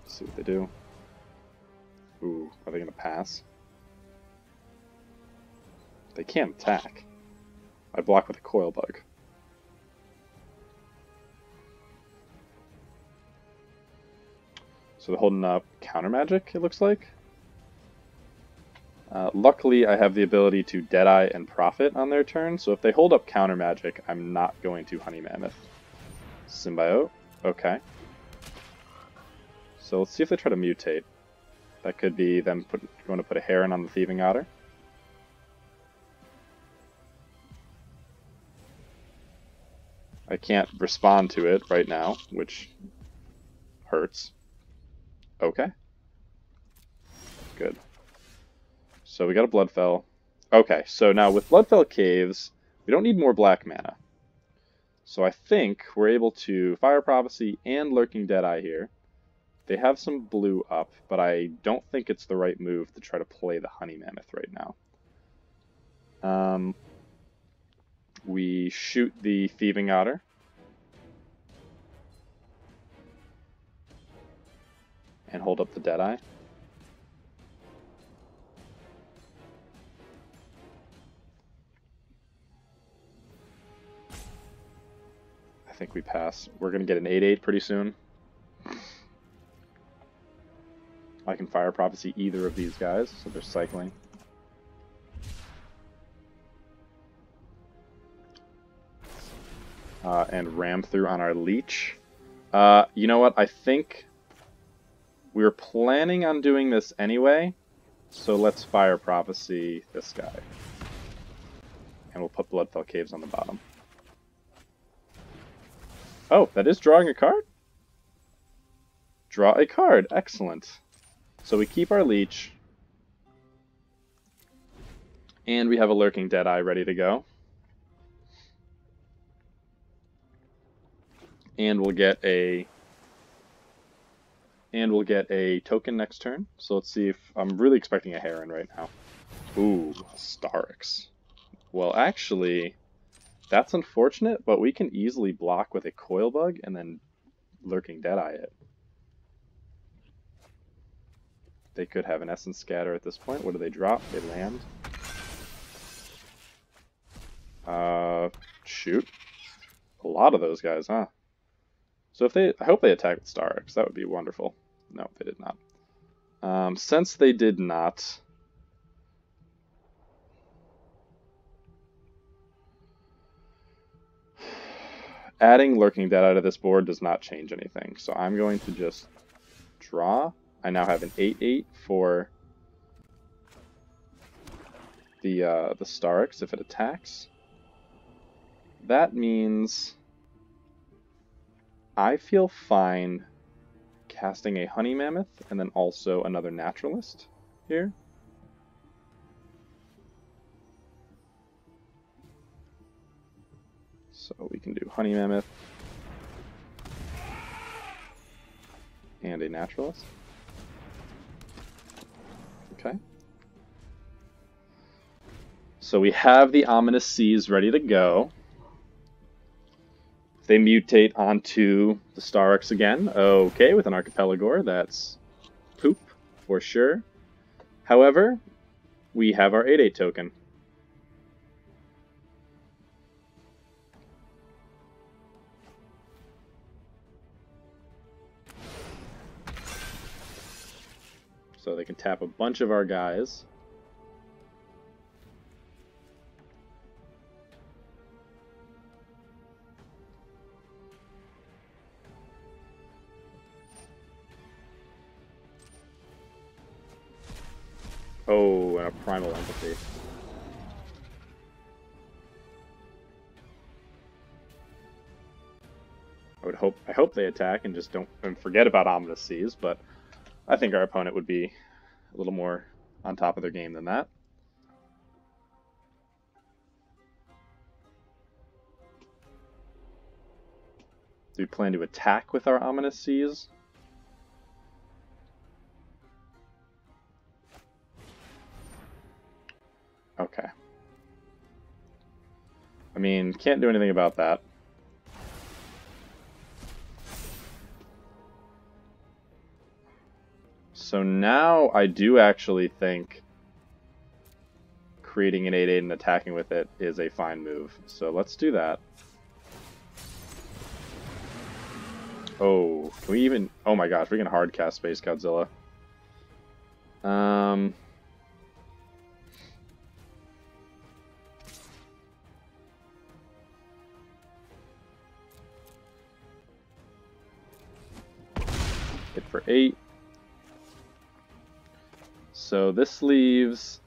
A: see what they do. Ooh, are they going to pass? They can't attack. I block with a Coil Bug. So they're holding up counter magic, it looks like. Luckily, I have the ability to Deadeye and Profit on their turn, so if they hold up counter magic, I'm not going to Honey Mammoth. Symbiote, okay. So let's see if they try to mutate. That could be them going to put a Heron on the Thieving Otter. I can't respond to it right now, which hurts. Okay. Good. So we got a Bloodfell. Okay, so now with Bloodfell Caves, we don't need more black mana. So I think we're able to Fire Prophecy and Lurking Deadeye here. They have some blue up, but I don't think it's the right move to try to play the Honey Mammoth right now. We shoot the Thieving Otter. And hold up the Deadeye. I think we pass. We're going to get an 8/8 pretty soon. I can Fire Prophecy either of these guys, so they're cycling. And ram through on our Leech. You know what? I think we were planning on doing this anyway, so let's Fire Prophecy this guy. And we'll put Bloodfell Caves on the bottom. Oh, that is drawing a card? Draw a card. Excellent. So we keep our Leech. And we have a Lurking Deadeye ready to go. And we'll get a token next turn. So let's see if I'm really expecting a Heron right now. Ooh, Starix. Well, actually, that's unfortunate, but we can easily block with a Coil Bug and then Lurking Deadeye it. They could have an Essence Scatter at this point. What do they drop? They land. Shoot. A lot of those guys, huh? So if I hope they attack with Starix. That would be wonderful. No, they did not. Since they did not, adding Lurking Deadeye to this board does not change anything. So I'm going to just draw. I now have an 8/8 for the Starix if it attacks. That means I feel fine casting a Honey Mammoth and then also another Naturalist here. So we can do Honey Mammoth and a Naturalist. Okay. So we have the Ominous Seas ready to go. They mutate onto the Starix again. Okay, with an Archipelagore, that's poop for sure. However, we have our 8/8 token. So they can tap a bunch of our guys. Oh, and a Primal Empathy. I hope they attack and just don't forget about Ominous Seas, but I think our opponent would be a little more on top of their game than that. Do we plan to attack with our Ominous Seas? Okay. I mean, can't do anything about that. So now I do actually think creating an 8/8 and attacking with it is a fine move. So let's do that. Oh, can we even... Oh my gosh, we can hard cast Space Godzilla. Hit for 8. So this leaves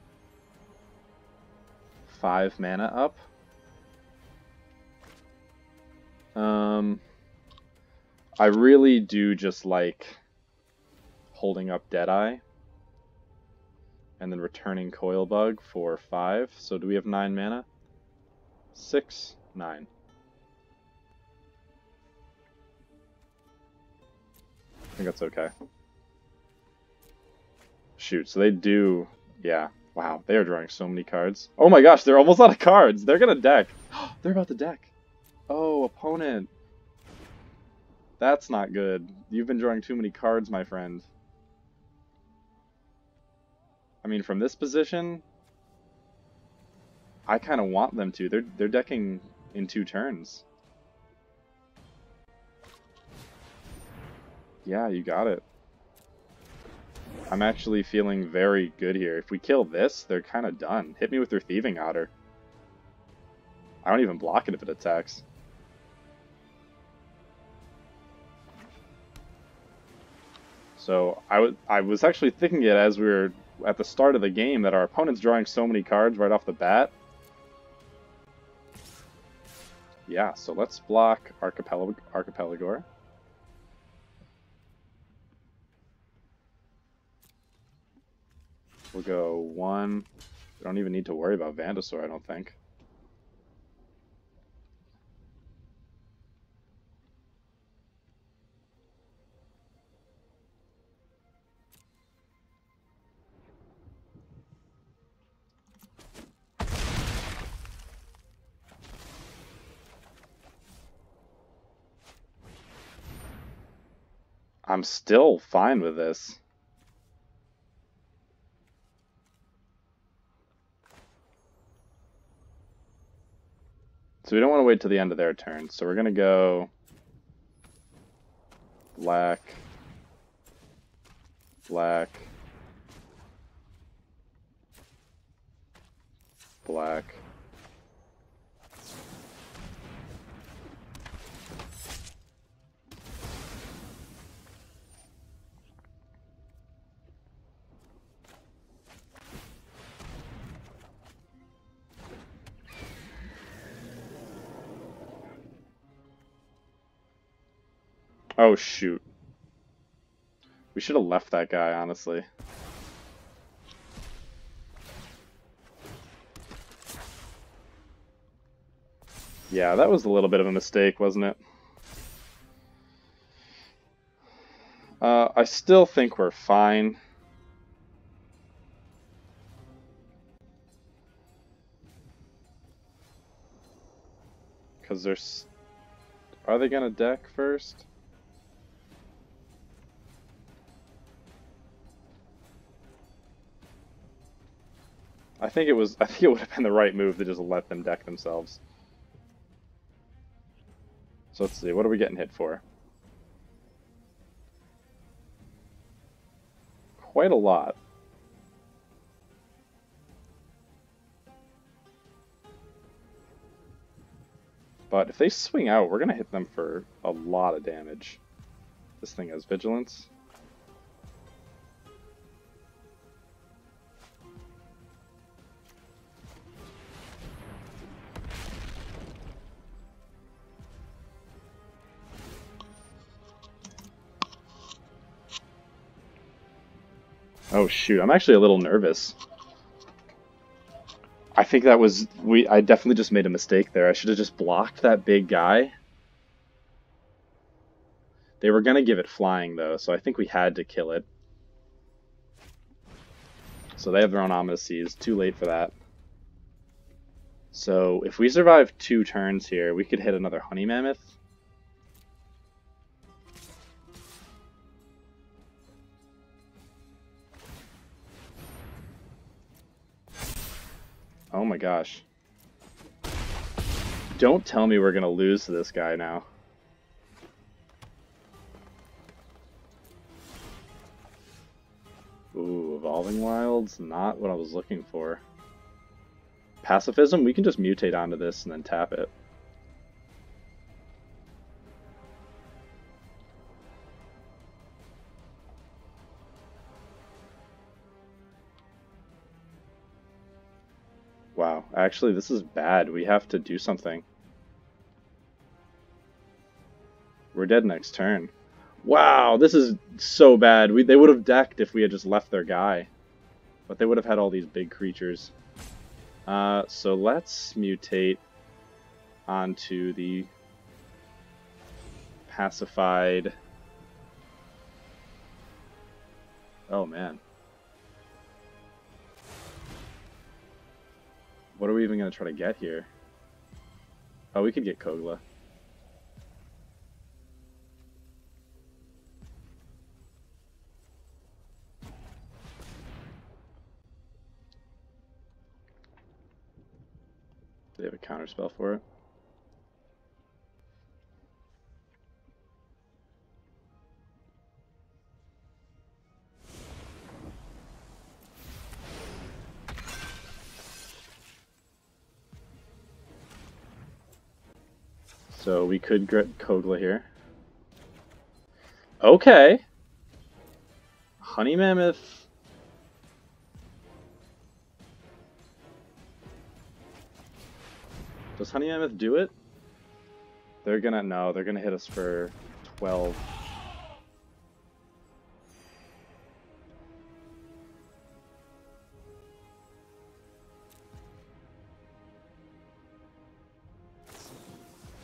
A: 5 mana up. I really do just like holding up Deadeye and then returning Coilbug for 5. So do we have 9 mana? 6, 9. I think that's okay. Shoot, so they do... Yeah. Wow, they are drawing so many cards. Oh my gosh, they're almost out of cards! They're gonna deck! They're about to deck! Oh, opponent! That's not good. You've been drawing too many cards, my friend. I mean, from this position, I kind of want them to. They're decking in 2 turns. Yeah, you got it. I'm actually feeling very good here. If we kill this, they're kind of done. Hit me with their Thieving Otter. I don't even block it if it attacks. So I was actually thinking it as we were at the start of the game that our opponent's drawing so many cards right off the bat. Yeah, so let's block Archipelagore. We'll go 1. We don't even need to worry about Venusaur, I don't think. I'm still fine with this. So we don't want to wait till the end of their turn. So we're going to go black, black, black. Oh, shoot. We should have left that guy, honestly. Yeah, that was a little bit of a mistake, wasn't it? I still think we're fine. Because there's... Are they gonna deck first? I think it would have been the right move to just let them deck themselves. So let's see, what are we getting hit for? Quite a lot. But if they swing out, we're gonna hit them for a lot of damage. This thing has vigilance. Oh shoot, I'm actually a little nervous. I think that was... I definitely just made a mistake there. I should have just blocked that big guy. They were going to give it flying though, so I think we had to kill it. So they have their own Ominous Seas. Too late for that. So if we survive 2 turns here, we could hit another Honey Mammoth. Oh my gosh. Don't tell me we're gonna lose to this guy now. Ooh, Evolving Wilds, not what I was looking for. Pacifism, we can just mutate onto this and then tap it. Actually, this is bad. We have to do something. We're dead next turn. Wow, this is so bad. They would have decked if we had just left their guy. But they would have had all these big creatures. So let's mutate onto the pacified... Oh, man. What are we even going to try to get here? Oh, we could get Kogla. Do they have a counterspell for it? So we could get Kogla here. Okay. Honey Mammoth. Does Honey Mammoth do it? They're gonna hit us for 12.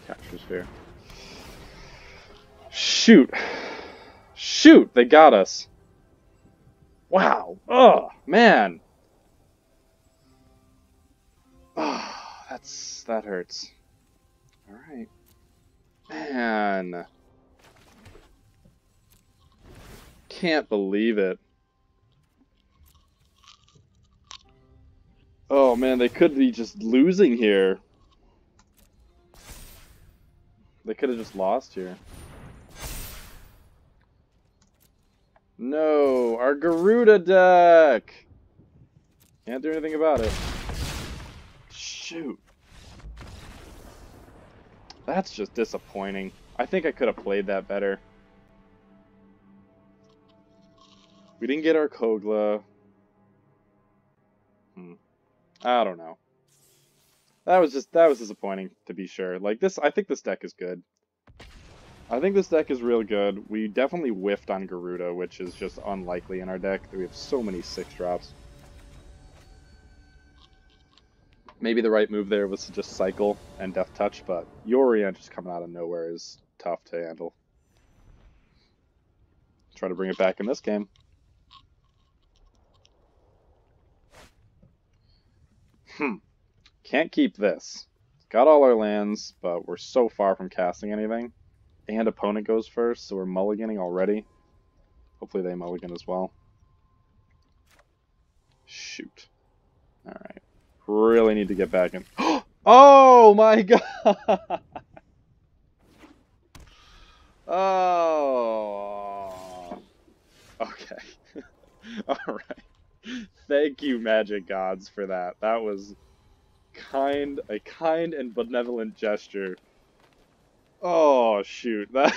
A: Capture Sphere. Shoot! Shoot! They got us! Wow! Oh, man! Oh, that hurts. Alright. Man. Can't believe it. Oh man, they could be just losing here. They could have just lost here. No, our Gyruda deck! Can't do anything about it. Shoot. That's just disappointing. I think I could have played that better. We didn't get our Kogla. I don't know. That was disappointing, to be sure. Like this, I think this deck is good. I think this deck is real good. We definitely whiffed on Gyruda, which is just unlikely in our deck. We have so many 6-drops. Maybe the right move there was to just cycle and Death Touch, but Ikoria just coming out of nowhere is tough to handle. Try to bring it back in this game. Can't keep this. Got all our lands, but we're so far from casting anything. And opponent goes first, so we're mulliganing already. Hopefully they mulligan as well. Shoot. Alright. Really need to get back in. Oh my god! Oh. Okay. Alright. Thank you, Magic Gods, for that. That was a kind and benevolent gesture. Oh, shoot. That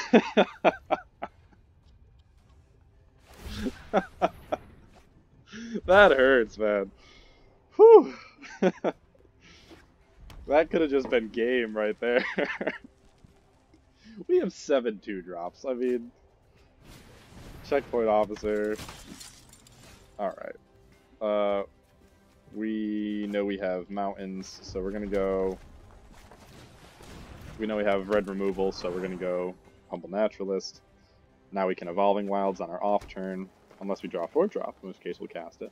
A: that hurts, man. Whew. That could have just been game right there. We have 7 2-drops. I mean, checkpoint officer. Alright. We know we have mountains, so we're gonna go. We know we have red removal, so we're gonna go Humble Naturalist. Now we can Evolving Wilds on our off turn, unless we draw a 4-drop, in which case we'll cast it.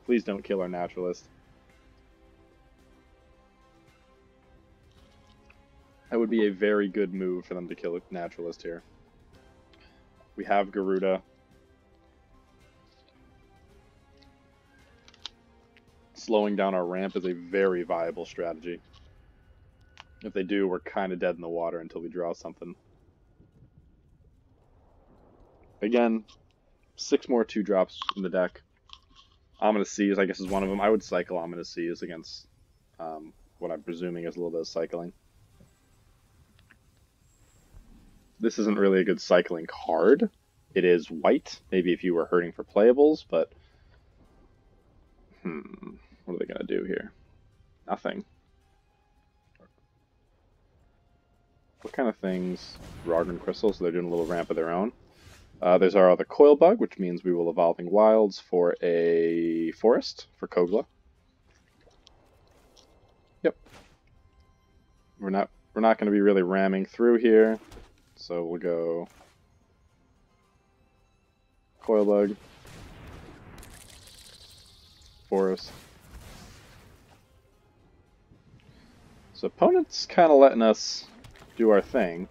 A: Please don't kill our Naturalist. That would be a very good move for them to kill a Naturalist here. We have Gyruda. Slowing down our ramp is a very viable strategy. If they do, we're kind of dead in the water until we draw something. Again, 6 more 2-drops in the deck. Ominous Seas, I guess, is one of them. I would cycle Ominous Seas against what I'm presuming is a little bit of cycling. This isn't really a good cycling card. It is white, maybe if you were hurting for playables, but... what are they going to do here? Nothing. What kind of things? Rogran crystals, so they're doing a little ramp of their own. There's our other coil bug, which means we will evolving wilds for a forest for Kogla. Yep. We're not going to be really ramming through here, so we'll go coil bug, forest. So opponent's kind of letting us do our thing.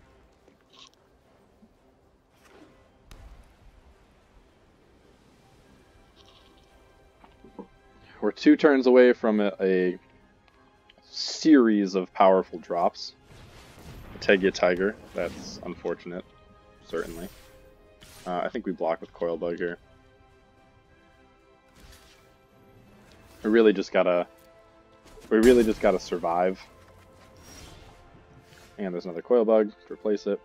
A: We're 2 turns away from a series of powerful drops. Ikoria Tiger, that's unfortunate, certainly. I think we block with Coil Bug here. We really just gotta survive. And there's another Coil Bug to replace it.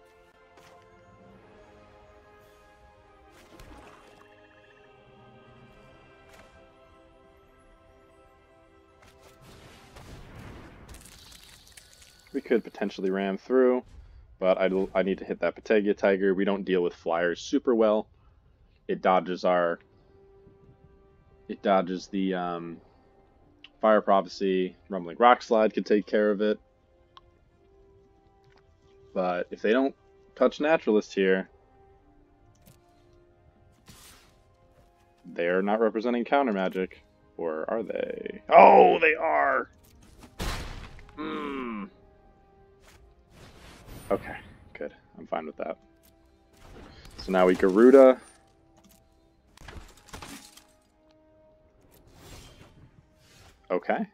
A: We could potentially ram through, but I need to hit that Ikoria Tiger. We don't deal with flyers super well. It dodges the Fire Prophecy. Rumbling Rock Slide could take care of it. But if they don't touch Naturalist here, they're not representing counter magic. Or are they? Oh, they are! Okay, good. I'm fine with that. So now we Gyruda. Okay.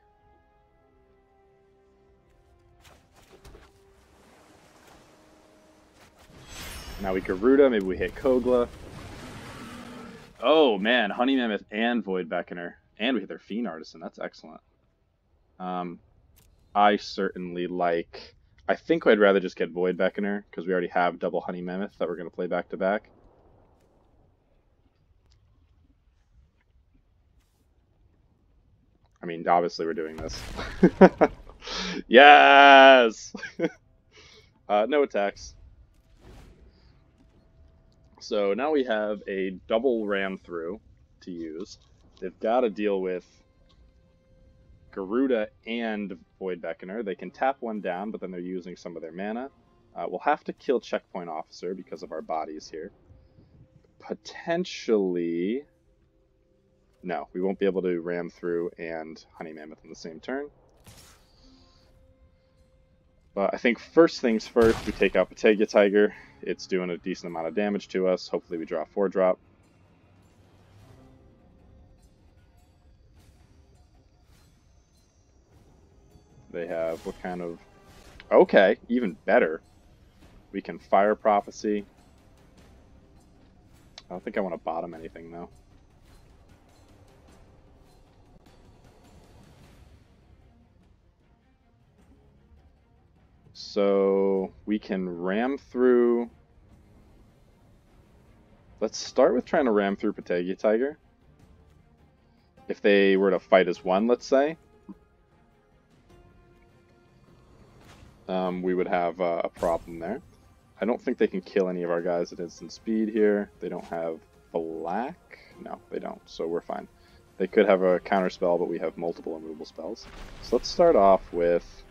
A: Now we Gyruda, maybe we hit Kogla. Oh man, Honey Mammoth and Void Beckoner. And we hit their Fiend Artisan, that's excellent. I certainly like... I think I'd rather just get Void Beckoner, because we already have double Honey Mammoth that we're going to play back to back. I mean, obviously we're doing this. Yes! No attacks. So now we have a double ram through to use. They've got to deal with Gyruda and Void Beckoner. They can tap one down, but then they're using some of their mana. We'll have to kill Checkpoint Officer because of our bodies here. Potentially... No, we won't be able to ram through and Honey Mammoth in the same turn. But I think first things first, we take out Ikoria Tiger. It's doing a decent amount of damage to us. Hopefully we draw 4-drop. They have what kind of... Okay, even better. We can Fire Prophecy. I don't think I want to bottom anything, though. So we can ram through... Let's start with trying to ram through Ikoria Tiger. If they were to fight as one, let's say. We would have a problem there. I don't think they can kill any of our guys at instant speed here. They don't have black? No, they don't, so we're fine. They could have a counter spell, but we have multiple immovable spells. So let's start off with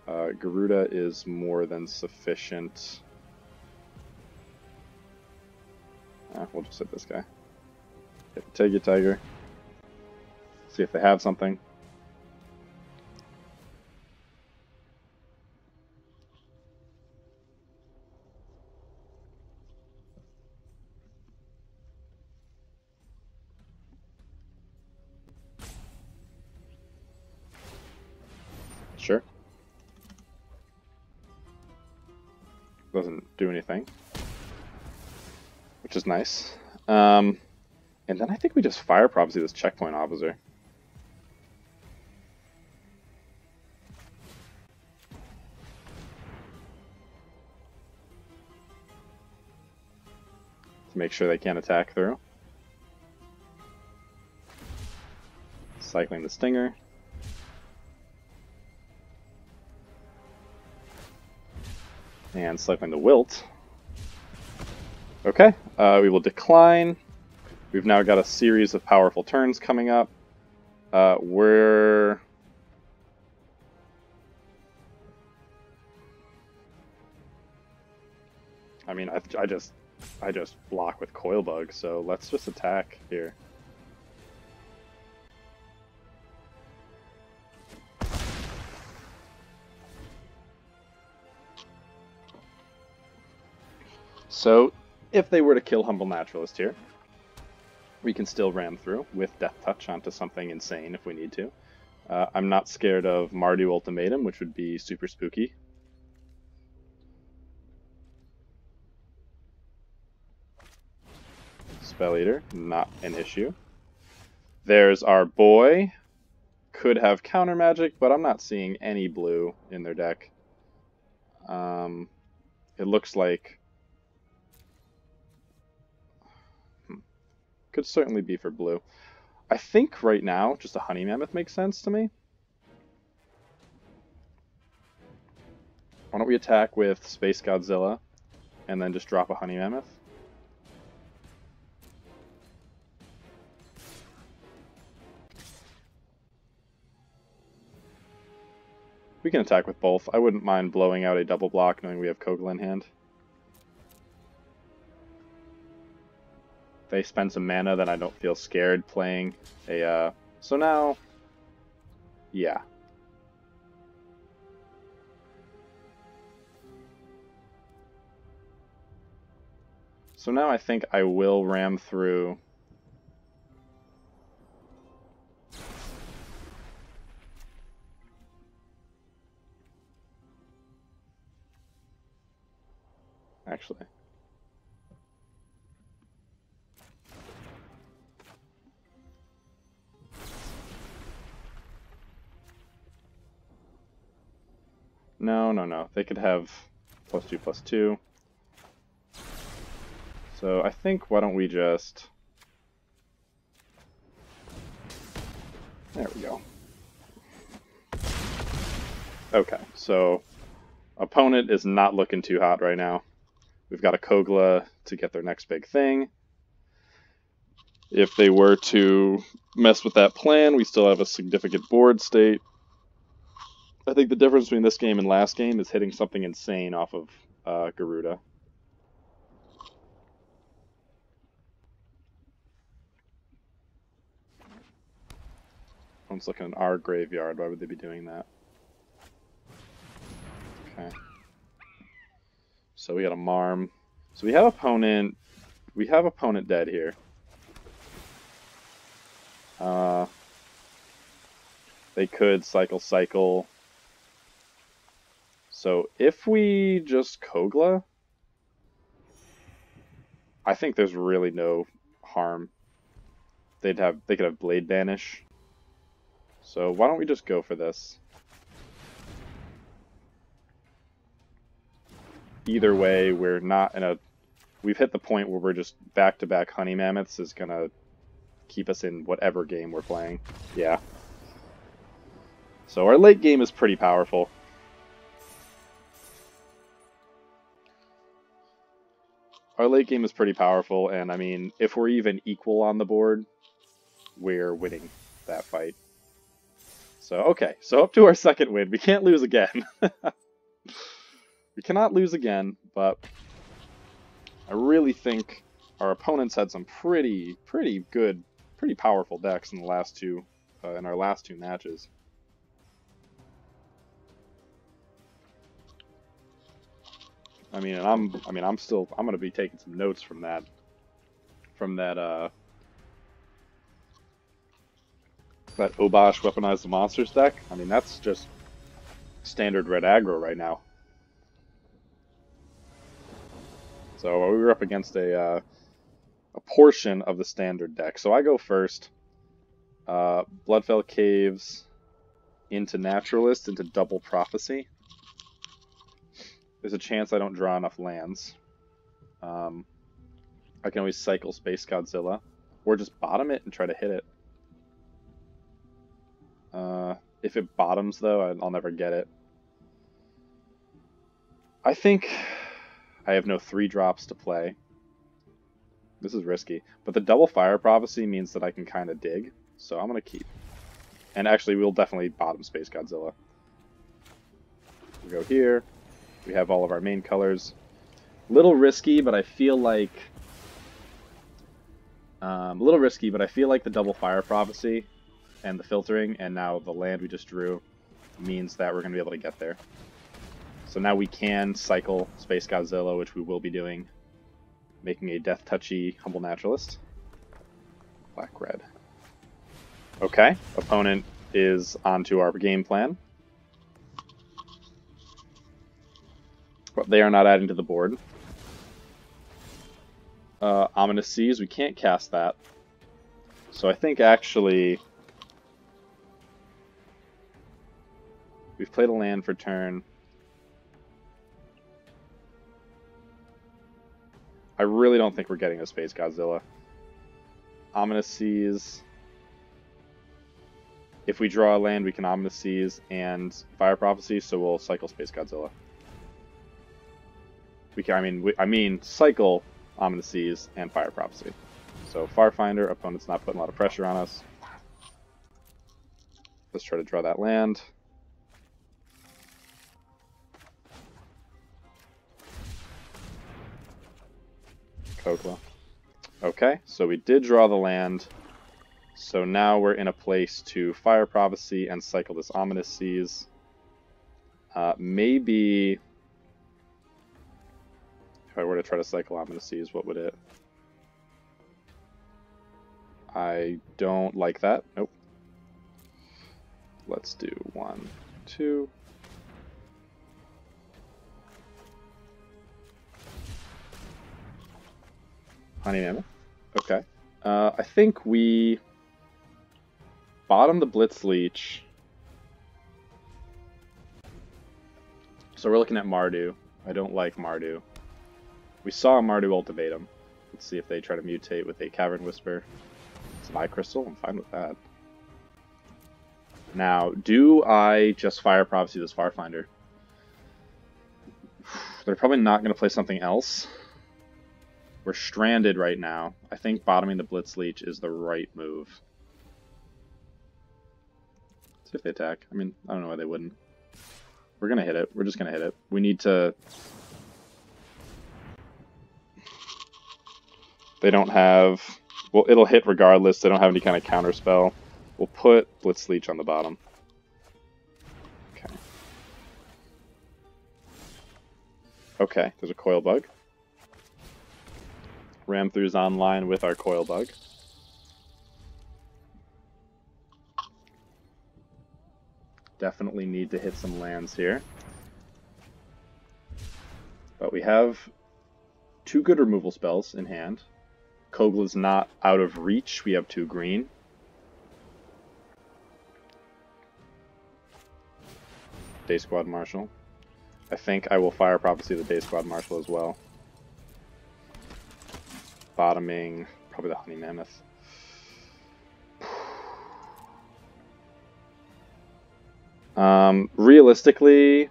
A: Gyruda is more than sufficient. We'll just hit this guy. Hit Ikoria Tiger. See if they have something. Sure. Doesn't do anything, which is nice. And then I think we just Fire Prophecy this Checkpoint Officer. To make sure they can't attack through. Cycling the Stinger. And cycling the Wilt. Okay, we will decline. We've now got a series of powerful turns coming up. We're... I mean, I just block with Coil Bug, so let's just attack here. So, if they were to kill Humble Naturalist here, we can still ram through with Death Touch onto something insane if we need to. I'm not scared of Mardu Ultimatum, which would be super spooky. Spell Eater, not an issue. There's our boy. Could have counter magic, but I'm not seeing any blue in their deck. It looks like... Could certainly be for blue. I think right now, just a Honey Mammoth makes sense to me. Why don't we attack with Space Godzilla, and then just drop a Honey Mammoth? We can attack with both. I wouldn't mind blowing out a double block knowing we have Kogla in hand. They spend some mana, then I don't feel scared playing a... So now... Yeah. So now I think I will ram through... Actually... No. They could have +2/+2. So I think, why don't we just... There we go. Okay, so opponent is not looking too hot right now. We've got a Kogla to get their next big thing. If they were to mess with that plan, we still have a significant board state. I think the difference between this game and last game is hitting something insane off of Gyruda. One's looking at our graveyard. Why would they be doing that? Okay. So we got a Marm. So we have opponent. We have opponent dead here. They could cycle. So if we just Kogla, I think there's really no harm. They could have Blade Banish. So why don't we just go for this? Either way, we're not in a... We've hit the point where we're just back-to-back Honey Mammoths is gonna keep us in whatever game we're playing. Yeah. So our late game is pretty powerful. Our late game is pretty powerful, and I mean, if we're even equal on the board, we're winning that fight. So, okay, so up to our second win. We can't lose again. We cannot lose again, but I really think our opponents had some pretty good, pretty powerful decks in the last two, in our last two matches. I mean, I'm gonna be taking some notes from that Obosh Weaponize the Monsters deck. I mean, that's just standard red aggro right now. So we were up against a portion of the standard deck. So I go first. Bloodfell Caves into Naturalist into Double Prophecy. There's a chance I don't draw enough lands. I can always cycle Space Godzilla, or just bottom it and try to hit it. If it bottoms, though, I'll never get it. I think I have no 3-drops to play. This is risky. But the double fire prophecy means that I can kind of dig. So I'm going to keep. And actually, we'll definitely bottom Space Godzilla. We go here. We have all of our main colors. Little risky, but I feel like... a little risky, but I feel like the double fire prophecy and the filtering, and now the land we just drew, means that we're going to be able to get there. So now we can cycle Space Godzilla, which we will be doing, making a Death Touchy Humble Naturalist. Black-red. Okay, opponent is onto our game plan. But they are not adding to the board. Ominous Seas, we can't cast that. So I think actually we've played a land for turn. I really don't think we're getting a Space Godzilla. Ominous Seas. If we draw a land, we can Ominous Seas and Fire Prophecy, so we'll cycle Space Godzilla. We can, I mean, cycle Ominous Seas and Fire Prophecy. So Farfinder, opponent's not putting a lot of pressure on us. Let's try to draw that land. Kogla. Okay, so we did draw the land. So now we're in a place to Fire Prophecy and cycle this Ominous Seas. Maybe... if I were to try to cycle Ominous Seas, what would it... I don't like that. Nope. Let's do 1, 2... Honey Mammoth. Okay. I think we bottom the Blitz Leech. So we're looking at Mardu. I don't like Mardu. We saw Mardu ultimatum. Let's see if they try to mutate with a Cavern Whisper. It's an Eye Crystal. I'm fine with that. Now, do I just Fire Prophecy this Farfinder? They're probably not going to play something else. We're stranded right now. I think bottoming the Blitz Leech is the right move. See if they attack. I mean, I don't know why they wouldn't. We're going to hit it. We're just going to hit it. We need to... They don't have... Well, it'll hit regardless. They don't have any kind of counter spell. We'll put Blitz Leech on the bottom. Okay. Okay, there's a Coil Bug. Ram through's online with our Coil Bug. Definitely need to hit some lands here. But we have 2 good removal spells in hand. Kogla's not out of reach. We have 2 green. Day Squad Marshal. I think I will Fire Prophecy the Day Squad Marshal as well. Bottoming, probably the Honey Mammoth. Realistically,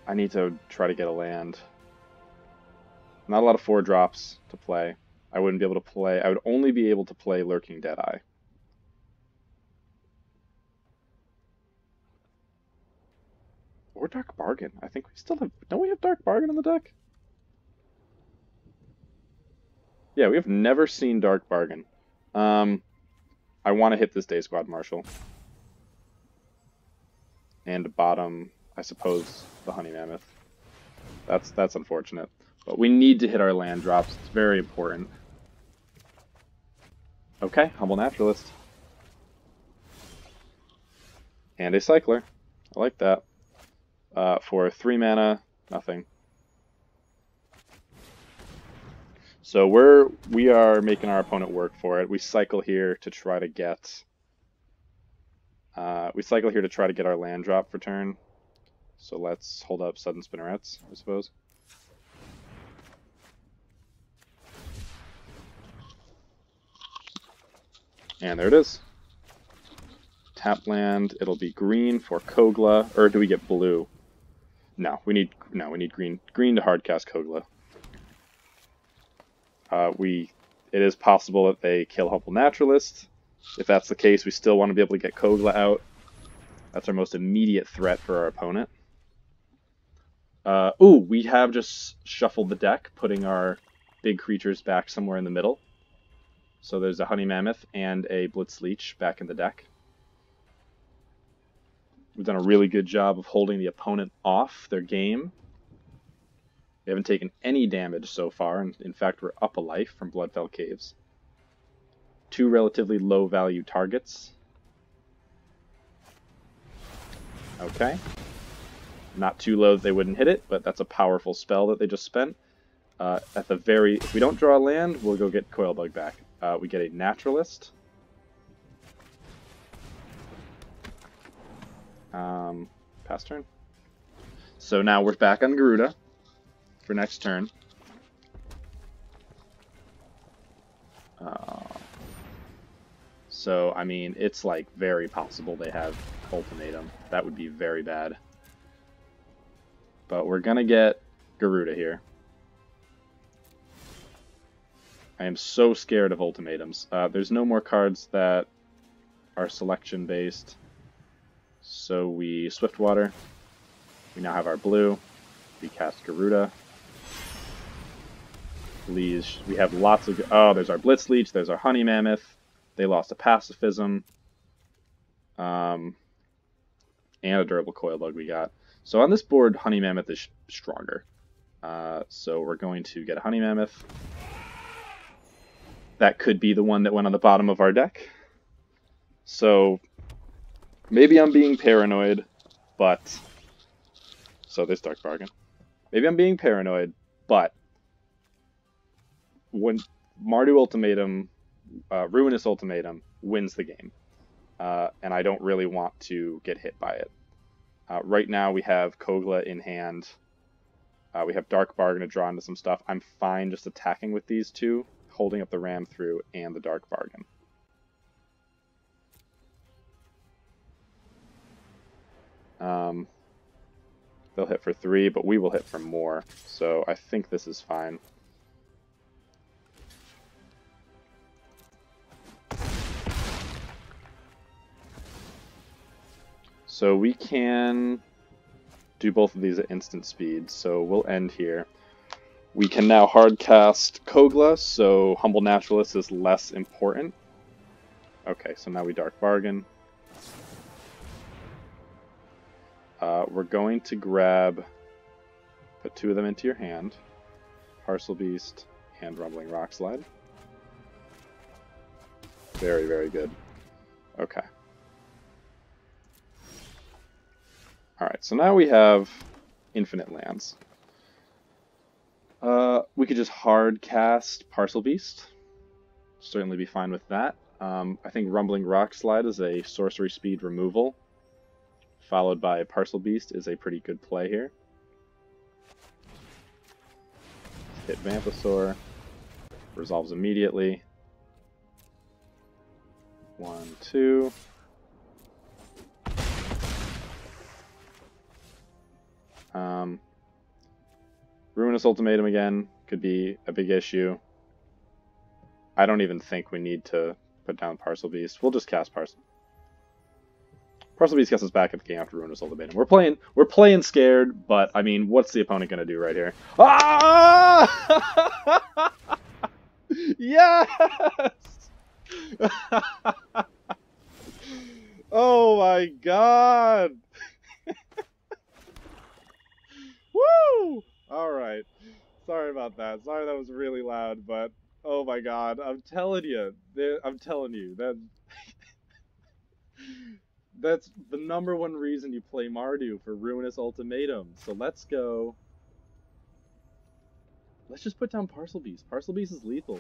A: I need to try to get a land. Not a lot of 4-drops to play. I wouldn't be able to play. I would only be able to play Lurking Deadeye. Or Dark Bargain. I think we still have... Don't we have Dark Bargain in the deck? Yeah, we have never seen Dark Bargain. I want to hit this Day Squad Marshal. And bottom, I suppose, the Honey Mammoth. That's unfortunate. But we need to hit our land drops. It's very important. Okay, Humble Naturalist. And a Cycler. I like that. For 3 mana, nothing. So we are making our opponent work for it. We cycle here to try to get our land drop for turn. So let's hold up Sudden Spinnerets, I suppose. And there it is. tap land. It'll be green for Kogla, or do we get blue? No, we need green. Green to hardcast Kogla. It is possible that they kill Humble Naturalist. If that's the case, we still want to be able to get Kogla out. That's our most immediate threat for our opponent. Ooh, we have just shuffled the deck, putting our big creatures back somewhere in the middle. So there's a Honey Mammoth and a Blitzleech back in the deck. We've done a really good job of holding the opponent off their game. We haven't taken any damage so far, and in fact we're up a life from Bloodfell Caves. 2 relatively low value targets. Okay. Not too low that they wouldn't hit it, but that's a powerful spell that they just spent. If we don't draw land, we'll go get Coilbug back. We get a Naturalist. Pass turn. So now we're back on Gyruda for next turn. So, I mean, it's like very possible they have Ultimatum. That would be very bad. But we're gonna get Gyruda here. I am so scared of ultimatums. There's no more cards that are selection based. So we Swiftwater. We now have our blue. We cast Gyruda. Please, we have lots of... Oh, there's our Blitzleech. There's our Honey Mammoth. They lost a Pacifism. And a Durable Coilbug we got. So on this board, Honey Mammoth is stronger. So we're going to get a Honey Mammoth. That could be the one that went on the bottom of our deck. So maybe I'm being paranoid, but... So there's Dark Bargain. Maybe I'm being paranoid, but when Mardu Ultimatum, Ruinous Ultimatum, wins the game. And I don't really want to get hit by it. Right now we have Kogla in hand. We have Dark Bargain to draw into some stuff. I'm fine just attacking with these two, holding up the Ram through and the Dark Bargain. They'll hit for 3, but we will hit for more. So I think this is fine. So we can do both of these at instant speed, so we'll end here. We can now hardcast Kogla, so Humble Naturalist is less important. Okay, so now we Dark Bargain. We're going to put 2 of them into your hand. Parcel Beast and Rumbling Rockslide. Very, very good. Okay. Alright, so now we have infinite lands. We could just hard cast Parcel Beast. Certainly be fine with that. I think Rumbling Rockslide is a sorcery speed removal, followed by Parcel Beast is a pretty good play here. Hit Vamphosaur. Resolves immediately. 1, 2. Ruinous Ultimatum again could be a big issue. I don't even think we need to put down Parcel Beast. We'll just cast Parcel Beast gets us back at the game after Ruinous Ultimatum. We're playing scared, but I mean, what's the opponent gonna do right here? Ah! Yes! Oh my god! Woo! Alright. Sorry about that. Sorry that was really loud, but oh my god, I'm telling you. That's the #1 reason you play Mardu, for Ruinous Ultimatum. So let's go. Let's just put down Parcel Beast. Parcel Beast is lethal.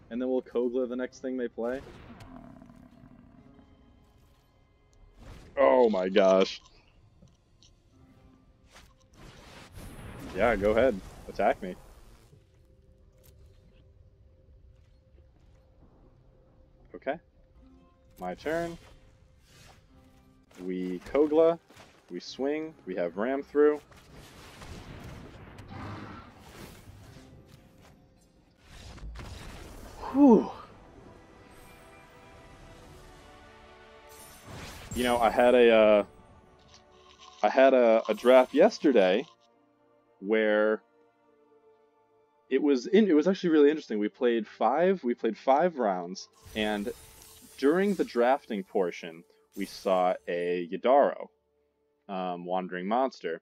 A: And then we'll Kogla the next thing they play. Oh my gosh. Yeah, go ahead. Attack me. Okay. My turn. We Kogla. We swing. We have ram through. Whew. You know, I had a draft yesterday where it was actually really interesting. We played five rounds, and during the drafting portion, we saw a Yadaro, Wandering Monster,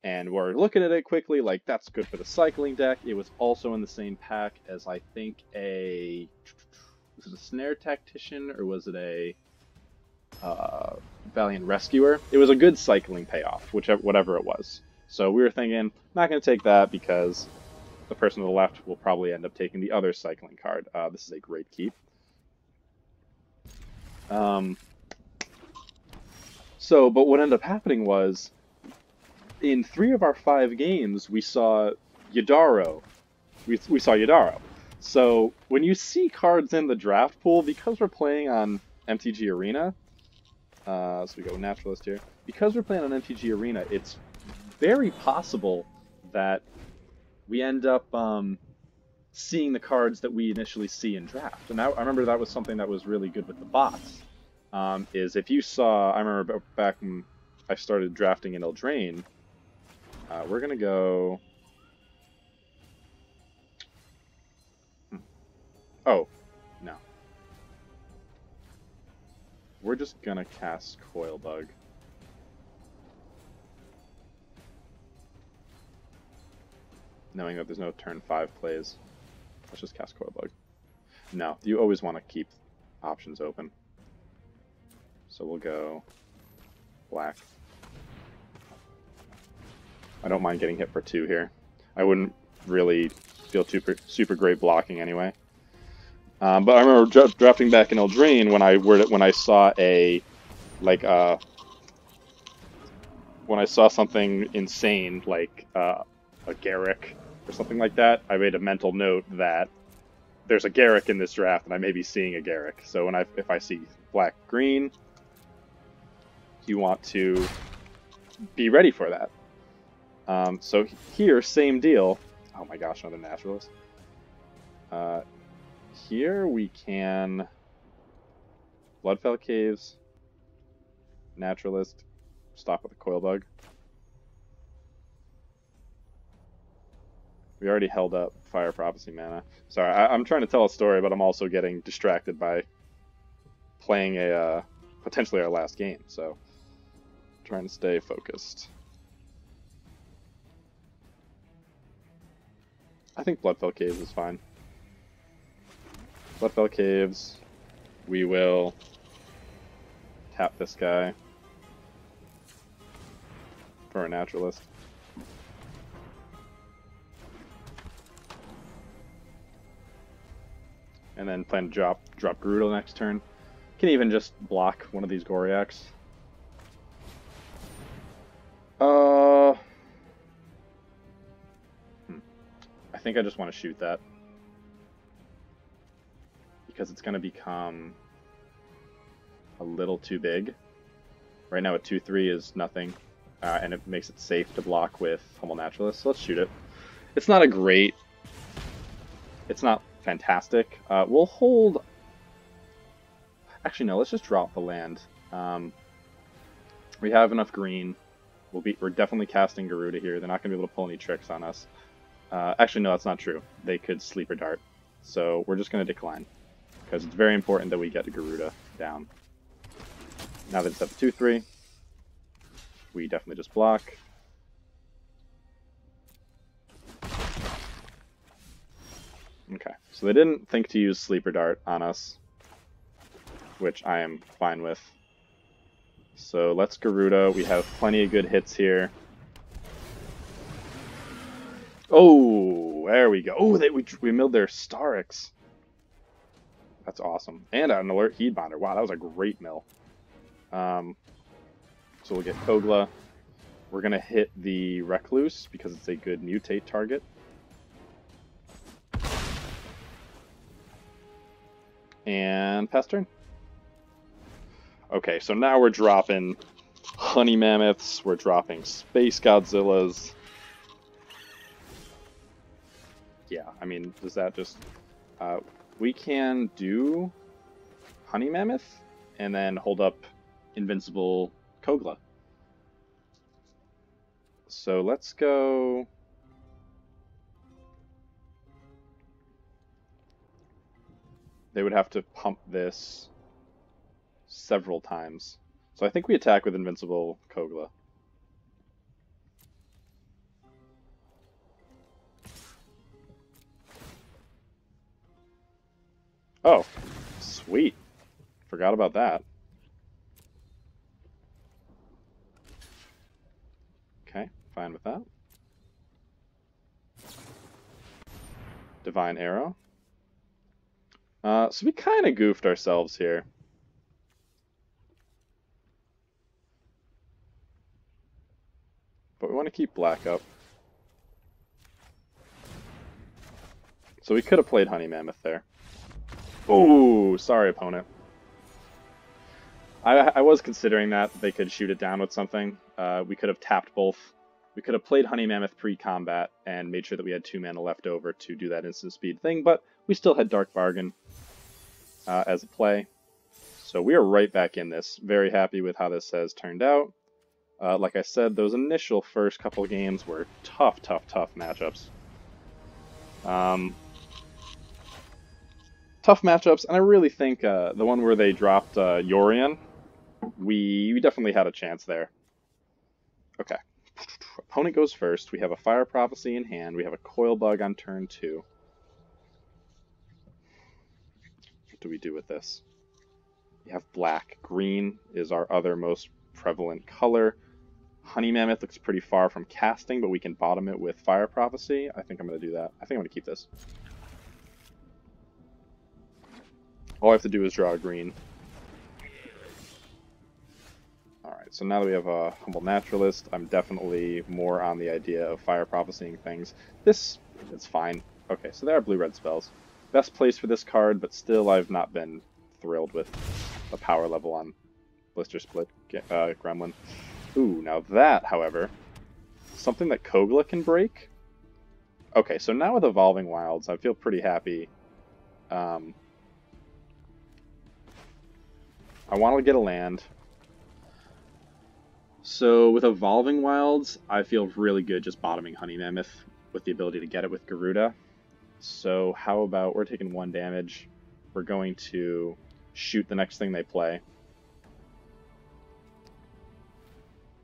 A: and we're looking at it quickly, like, that's good for the cycling deck. It was also in the same pack as, I think, was it a Snare Tactician, or was it a Valiant Rescuer? It was a good cycling payoff, whatever it was. So we were thinking, not going to take that because the person to the left will probably end up taking the other cycling card. This is a great keep. But what ended up happening was, in 3 of our 5 games, we saw Yadaro. We saw Yadaro. So when you see cards in the draft pool, because we're playing on MTG Arena, so we go Naturalist here. Because we're playing on MTG Arena, it's very possible that we end up seeing the cards that we initially see in draft. And I remember that was something that was really good with the bots. Is if you saw, I remember back when I started drafting in Eldraine, we're going to go... Oh, no. We're just going to cast Coilbug. Knowing that there's no turn 5 plays. Let's just cast Coilbug. No, you always want to keep options open. So we'll go black. I don't mind getting hit for 2 here. I wouldn't really feel super great blocking anyway. But I remember drafting back in Eldraine when I saw when I saw something insane like a Garruk or something like that. I made a mental note that there's a Garruk in this draft, and I may be seeing a Garruk. So if I see black green, you want to be ready for that. So here, same deal. Oh my gosh, another Naturalist. Here we can Bloodfell Caves, Naturalist, stop with a Coilbug. We already held up Fire Prophecy mana. Sorry, I'm trying to tell a story, but I'm also getting distracted by playing potentially our last game, so trying to stay focused. I think Bloodfell Caves is fine. Bloodfell Caves, we will tap this guy for a Naturalist. And then plan to drop Gyruda next turn. Can even just block one of these Goriaks. I think I just want to shoot that. Because it's going to become a little too big. Right now a 2/3 is nothing. And it makes it safe to block with Humble Naturalist. So let's shoot it. It's not a great... It's not fantastic. We'll hold... Actually, no, let's just drop the land. We have enough green. We're definitely casting Gyruda here. They're not going to be able to pull any tricks on us. Actually, no, that's not true. They could Sleeper Dart. So we're just going to decline. Because it's very important that we get Gyruda down. Now that it's at the 2/3, we definitely just block. Okay, so they didn't think to use Sleeper Dart on us, which I am fine with. So let's Gyruda. We have plenty of good hits here. Oh, there we go. Oh, we milled their Starix. That's awesome. And an Alert Heedbonder. Wow, that was a great mill. So we'll get Kogla. We're going to hit the Recluse because it's a good mutate target. And pass turn. Okay, so now we're dropping honey mammoths, we're dropping space Godzillas. Yeah, I mean, does that just... we can do honey mammoth and then hold up invincible Kogla. So let's go... They would have to pump this several times. So I think we attack with invincible Kogla. Oh, sweet. Forgot about that. Okay, fine with that. Divine Arrow. So we kind of goofed ourselves here. But we want to keep black up. So we could have played Honey Mammoth there. Ooh, sorry, opponent. I was considering that they could shoot it down with something. We could have tapped both. We could have played Honey Mammoth pre-combat and made sure that we had 2 mana left over to do that instant speed thing, but we still had Dark Bargain as a play. So we are right back in this. Very happy with how this has turned out. Like I said, those initial first couple of games were tough matchups. Tough matchups, and I really think the one where they dropped Yorion, we definitely had a chance there. Okay. Opponent goes first. We have a Fire Prophecy in hand. We have a Coil Bug on turn 2. What do we do with this? We have black. Green is our other most prevalent color. Honey Mammoth looks pretty far from casting, but we can bottom it with Fire Prophecy. I think I'm going to do that. I think I'm going to keep this. All I have to do is draw a green. Alright, so now that we have a Humble Naturalist, I'm definitely more on the idea of Fire Prophecying things. This is fine. Okay, so there are blue-red spells. Best place for this card, but still I've not been thrilled with the power level on Blister Split Gremlin. Ooh, now that, however, something that Kogla can break. Okay, so now with Evolving Wilds, I feel pretty happy. I want to get a land. So with Evolving Wilds, I feel really good just bottoming Honey Mammoth with the ability to get it with Gyruda. So how about we're taking 1 damage. We're going to shoot the next thing they play.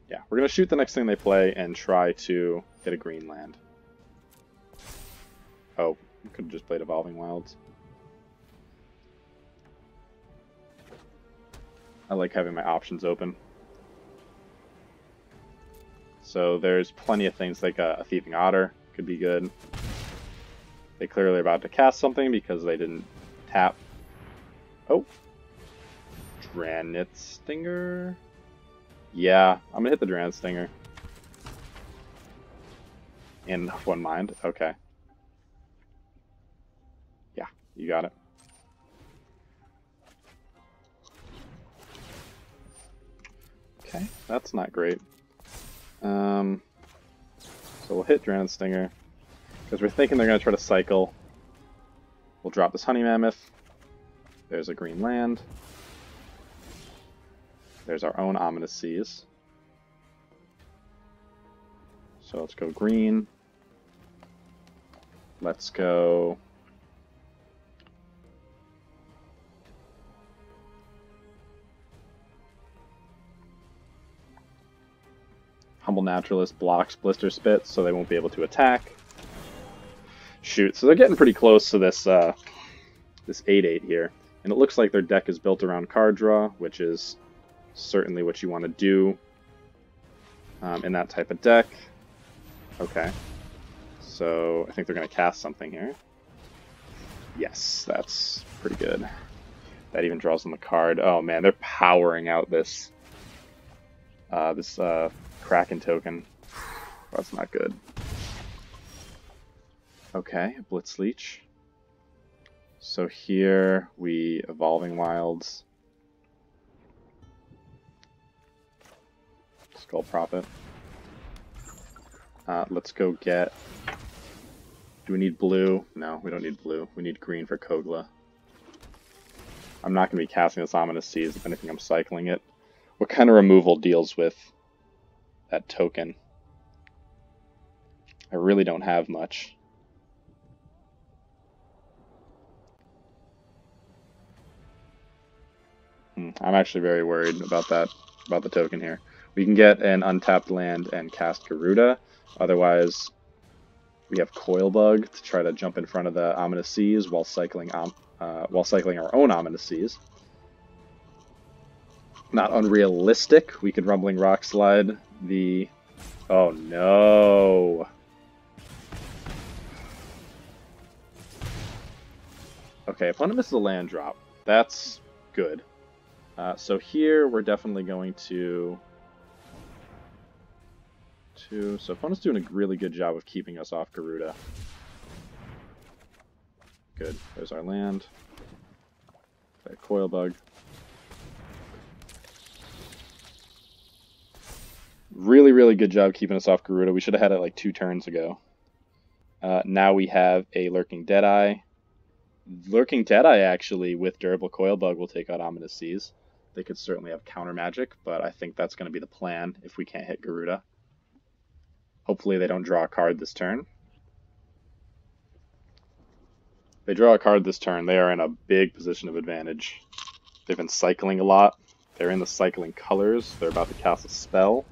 A: Yeah, we're going to shoot the next thing they play and try to get a green land. Oh, we could have just played Evolving Wilds. I like having my options open. So there's plenty of things like a Thieving Otter could be good. They clearly are about to cast something because they didn't tap. Oh. Dranit Stinger? Yeah, I'm gonna hit the Dranit Stinger. In 1 mind? Okay. Yeah, you got it. Okay, that's not great. So we'll hit Dranit Stinger, because we're thinking they're going to try to cycle. We'll drop this Honey Mammoth. There's a green land. There's our own Ominous Seas. So let's go green. Let's go... Humble Naturalist blocks Blister Spit, so they won't be able to attack. Shoot, so they're getting pretty close to this this 8/8 here. And it looks like their deck is built around card draw, which is certainly what you want to do in that type of deck. Okay. So I think they're going to cast something here. Yes, that's pretty good. That even draws them a card. Oh man, they're powering out this Kraken token. That's not good. Okay, Blitz Leech. So here we Evolving Wilds. Skull Prophet. Let's go get... Do we need blue? No, we don't need blue. We need green for Kogla. I'm not going to be casting this Ominous Seas. If anything, I'm cycling it. What kind of removal deals with that token? I really don't have much. I'm actually very worried about that, about the token here. We can get an untapped land and cast Gyruda. Otherwise, we have Coilbug to try to jump in front of the Ominous Seas while cycling our own Ominous Seas. Not unrealistic. We could Rumbling Rock Slide the... Oh no! Okay, opponent misses a land drop. That's good. So here we're definitely going to... So opponent's doing a really good job of keeping us off Gyruda. Good. There's our land. That Coilbug. Really, really good job keeping us off Gyruda. We should have had it like 2 turns ago. Now we have a Lurking Deadeye. Lurking Deadeye, actually, with Durable Coilbug, will take out Ominous Seas. They could certainly have counter magic, but I think that's going to be the plan if we can't hit Gyruda. Hopefully they don't draw a card this turn. If they draw a card this turn, they are in a big position of advantage. They've been cycling a lot. They're in the cycling colors. They're about to cast a spell.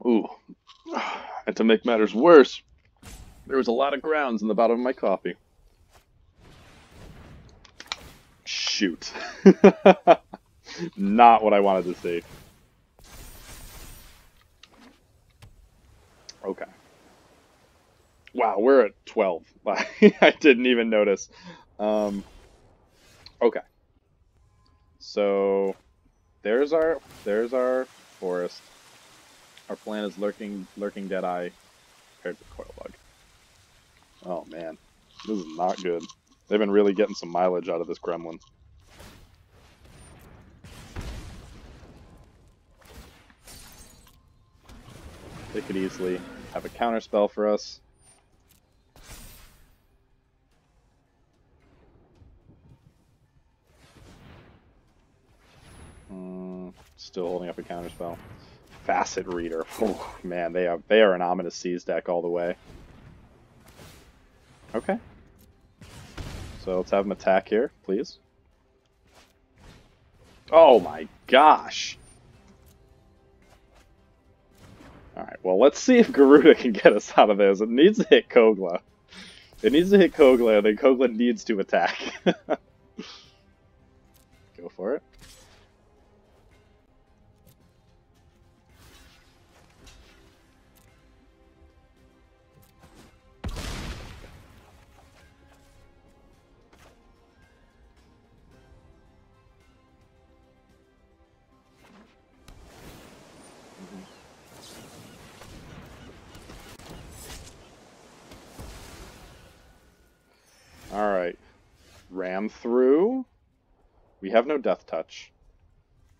A: Ooh. And to make matters worse, there was a lot of grounds in the bottom of my coffee. Shoot. Not what I wanted to see. Okay. Wow, we're at 12. I didn't even notice. Okay. So there's our forest. Our plan is Lurking Deadeye paired with Coilbug. Oh man, this is not good. They've been really getting some mileage out of this gremlin. They could easily have a counter spell for us. Still holding up a counter spell. Facet Reader. Oh, man, they are an Ominous Seas deck all the way. Okay. So let's have them attack here, please. Oh my gosh! Alright, well let's see if Gyruda can get us out of this. It needs to hit Kogla. It needs to hit Kogla, then Kogla needs to attack. Go for it. Alright. Ram through. We have no Death Touch.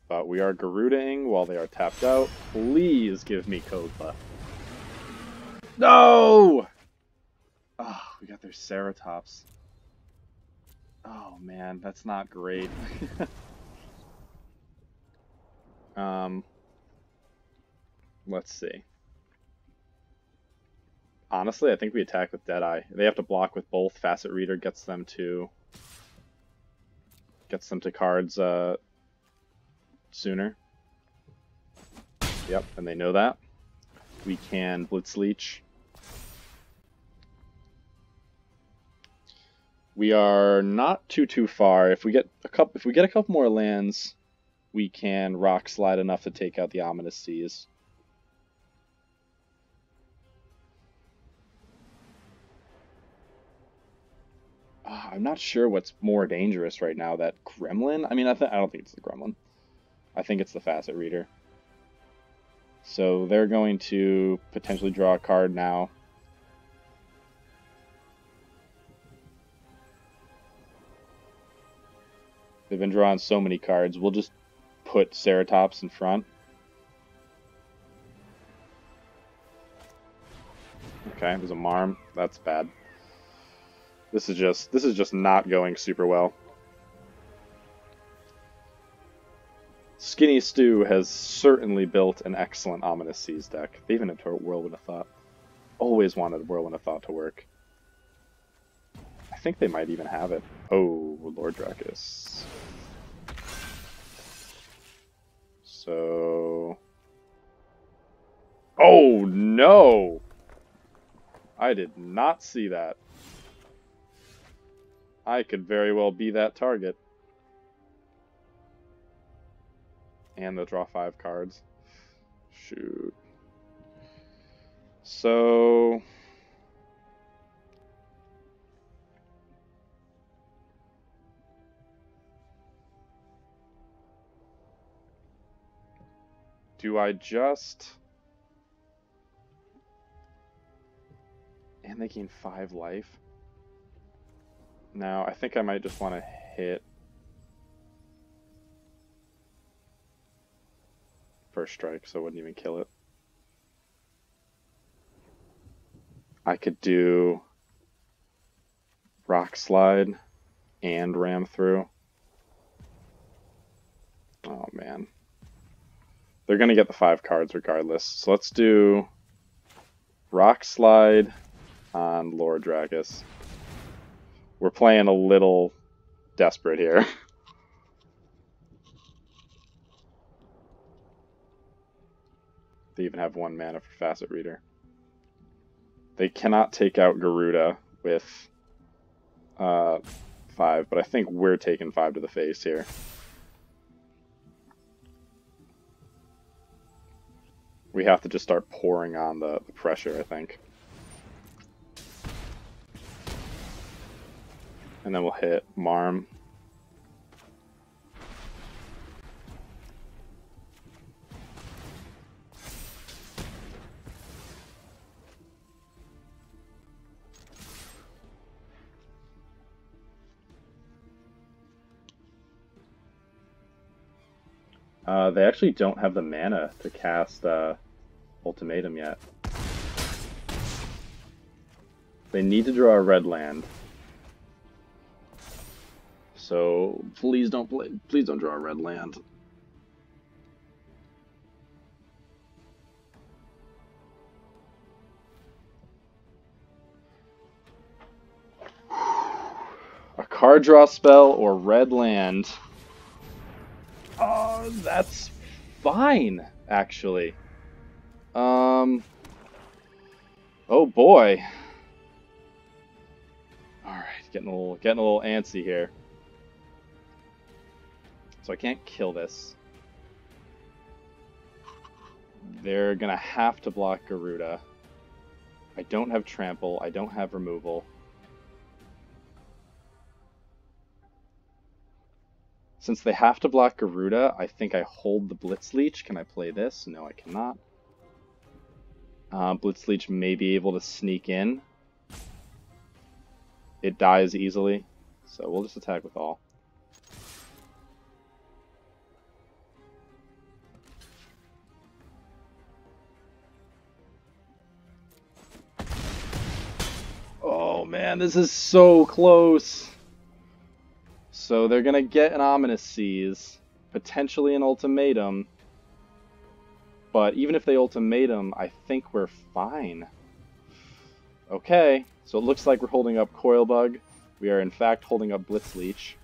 A: But we are Gyrudaing while they are tapped out. Please give me Kogla. No! Oh, we got their Ceratops. Oh man, that's not great. Let's see. Honestly, I think we attack with Deadeye. They have to block with both. Facet Reader gets them to cards sooner. Yep, and they know that. We can Blitz Leech. We are not too far. If we get a couple more lands, we can Rock Slide enough to take out the Ominous Seas. I'm not sure what's more dangerous right now, that Gremlin? I mean, I don't think it's the Gremlin. I think it's the Facet Reader. So they're going to potentially draw a card now. They've been drawing so many cards. We'll just put Ceratops in front. Okay, there's a Marm. That's bad. This is just not going super well. Skinny Stew has certainly built an excellent Ominous Seas deck. They even have Whirlwind of Thought. Always wanted Whirlwind of Thought to work. I think they might even have it. Oh, Lord Dracus. So... Oh, no! I did not see that. I could very well be that target. And they'll draw 5 cards. Shoot. So... do I just... And they gain 5 life? No, I think I might just want to hit... First strike, so I wouldn't even kill it. I could do... Rock Slide and Ram Through. Oh, man. They're going to get the 5 cards regardless. So let's do Rock Slide on Lord Dracus. We're playing a little desperate here. They even have 1 mana for Facet Reader. They cannot take out Gyruda with 5, but I think we're taking 5 to the face here. We have to just start pouring on the pressure, I think. And then we'll hit Marm. They actually don't have the mana to cast Ultimatum yet. They need to draw a red land. So please don't draw a red land. A card draw spell or red land. Oh, that's fine, actually. Oh boy. All right, getting a little antsy here. So I can't kill this. They're gonna have to block Gyruda. I don't have trample. I don't have removal. Since they have to block Gyruda, I think I hold the Blitz Leech. Can I play this? No, I cannot. Blitz Leech may be able to sneak in. It dies easily, so we'll just attack with all. Oh man, this is so close. So they're gonna get an Ominous Seas, potentially an Ultimatum. But even if they Ultimatum, I think we're fine. Okay, so it looks like we're holding up Coilbug. We are in fact holding up Blitz Leech.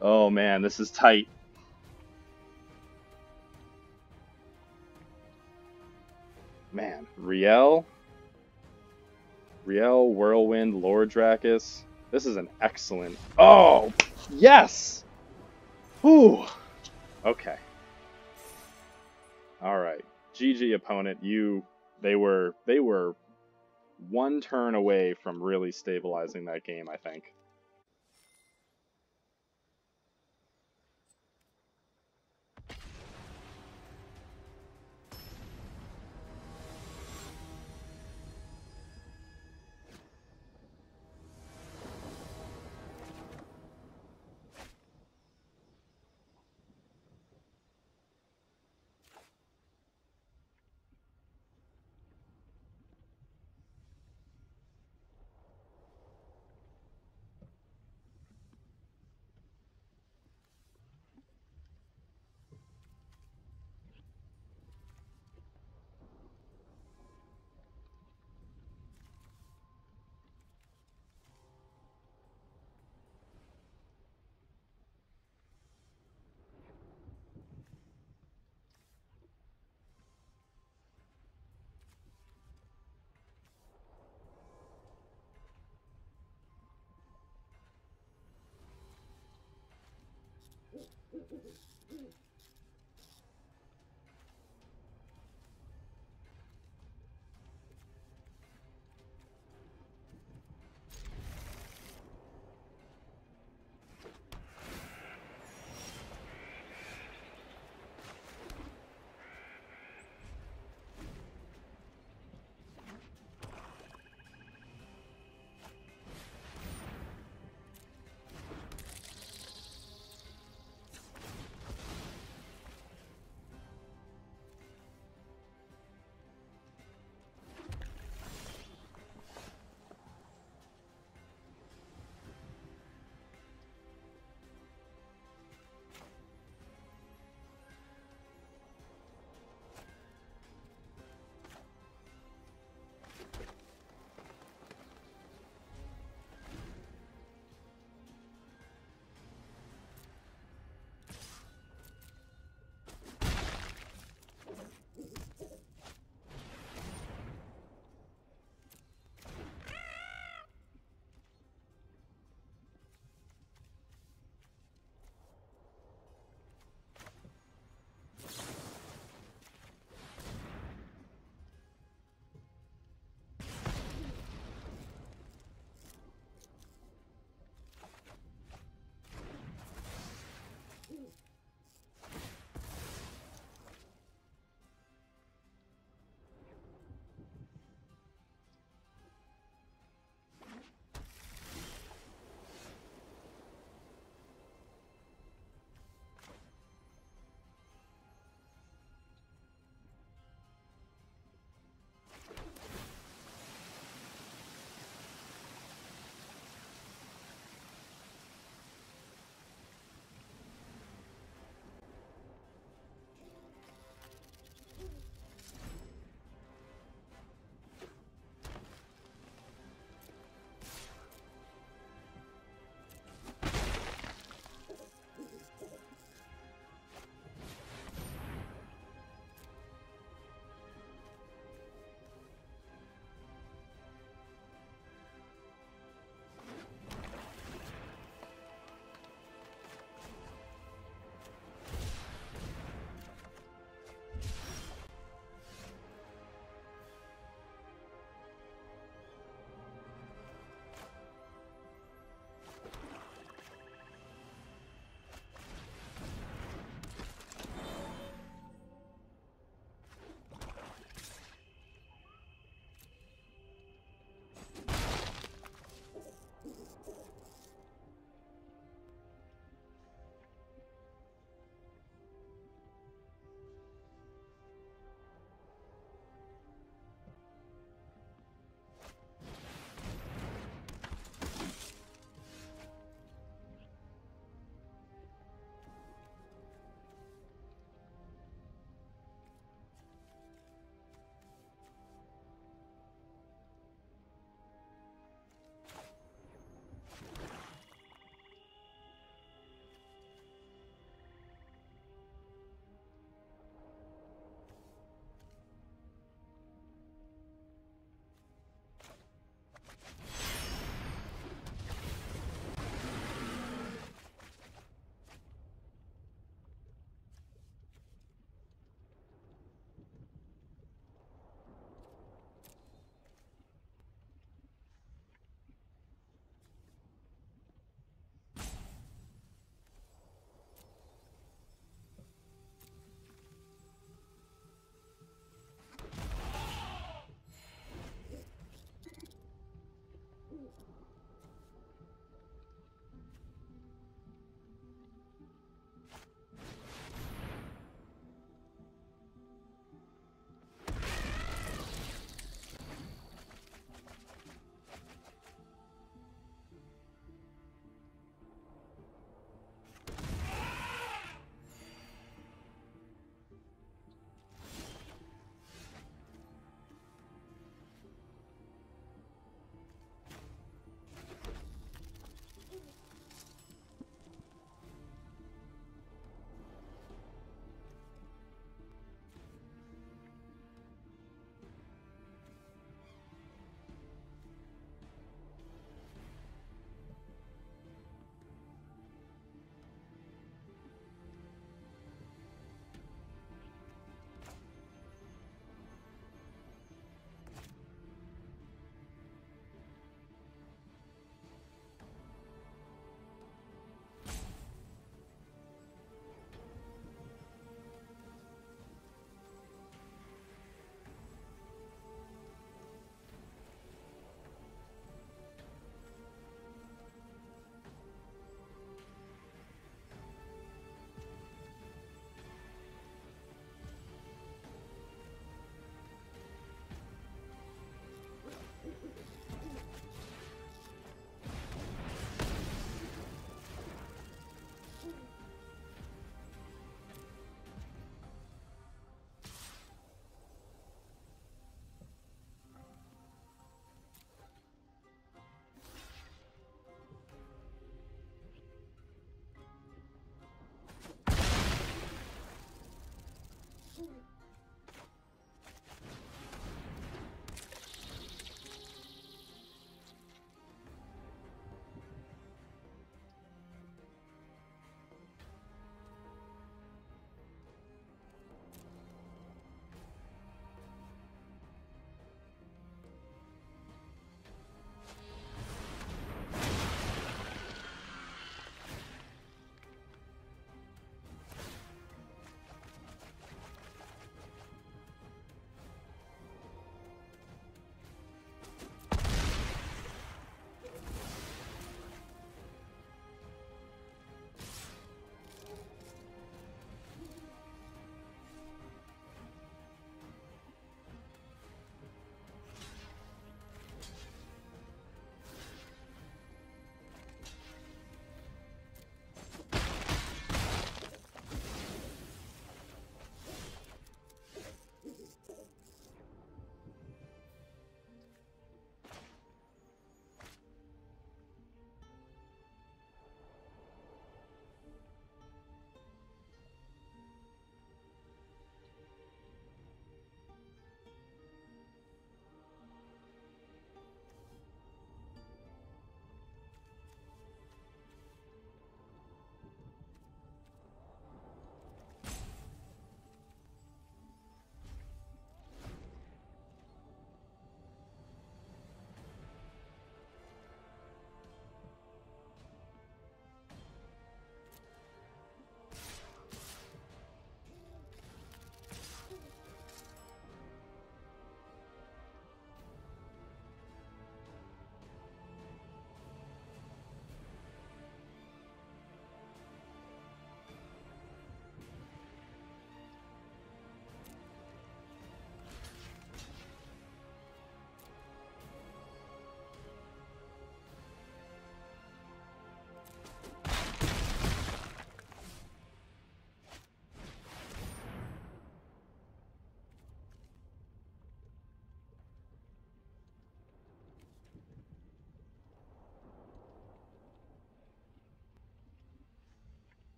A: Oh man, this is tight. Man, Riel, Whirlwind, Lord Dracus. This is an excellent... Oh, yes! Whew. Okay. Alright. GG opponent, they were 1 turn away from really stabilizing that game, I think.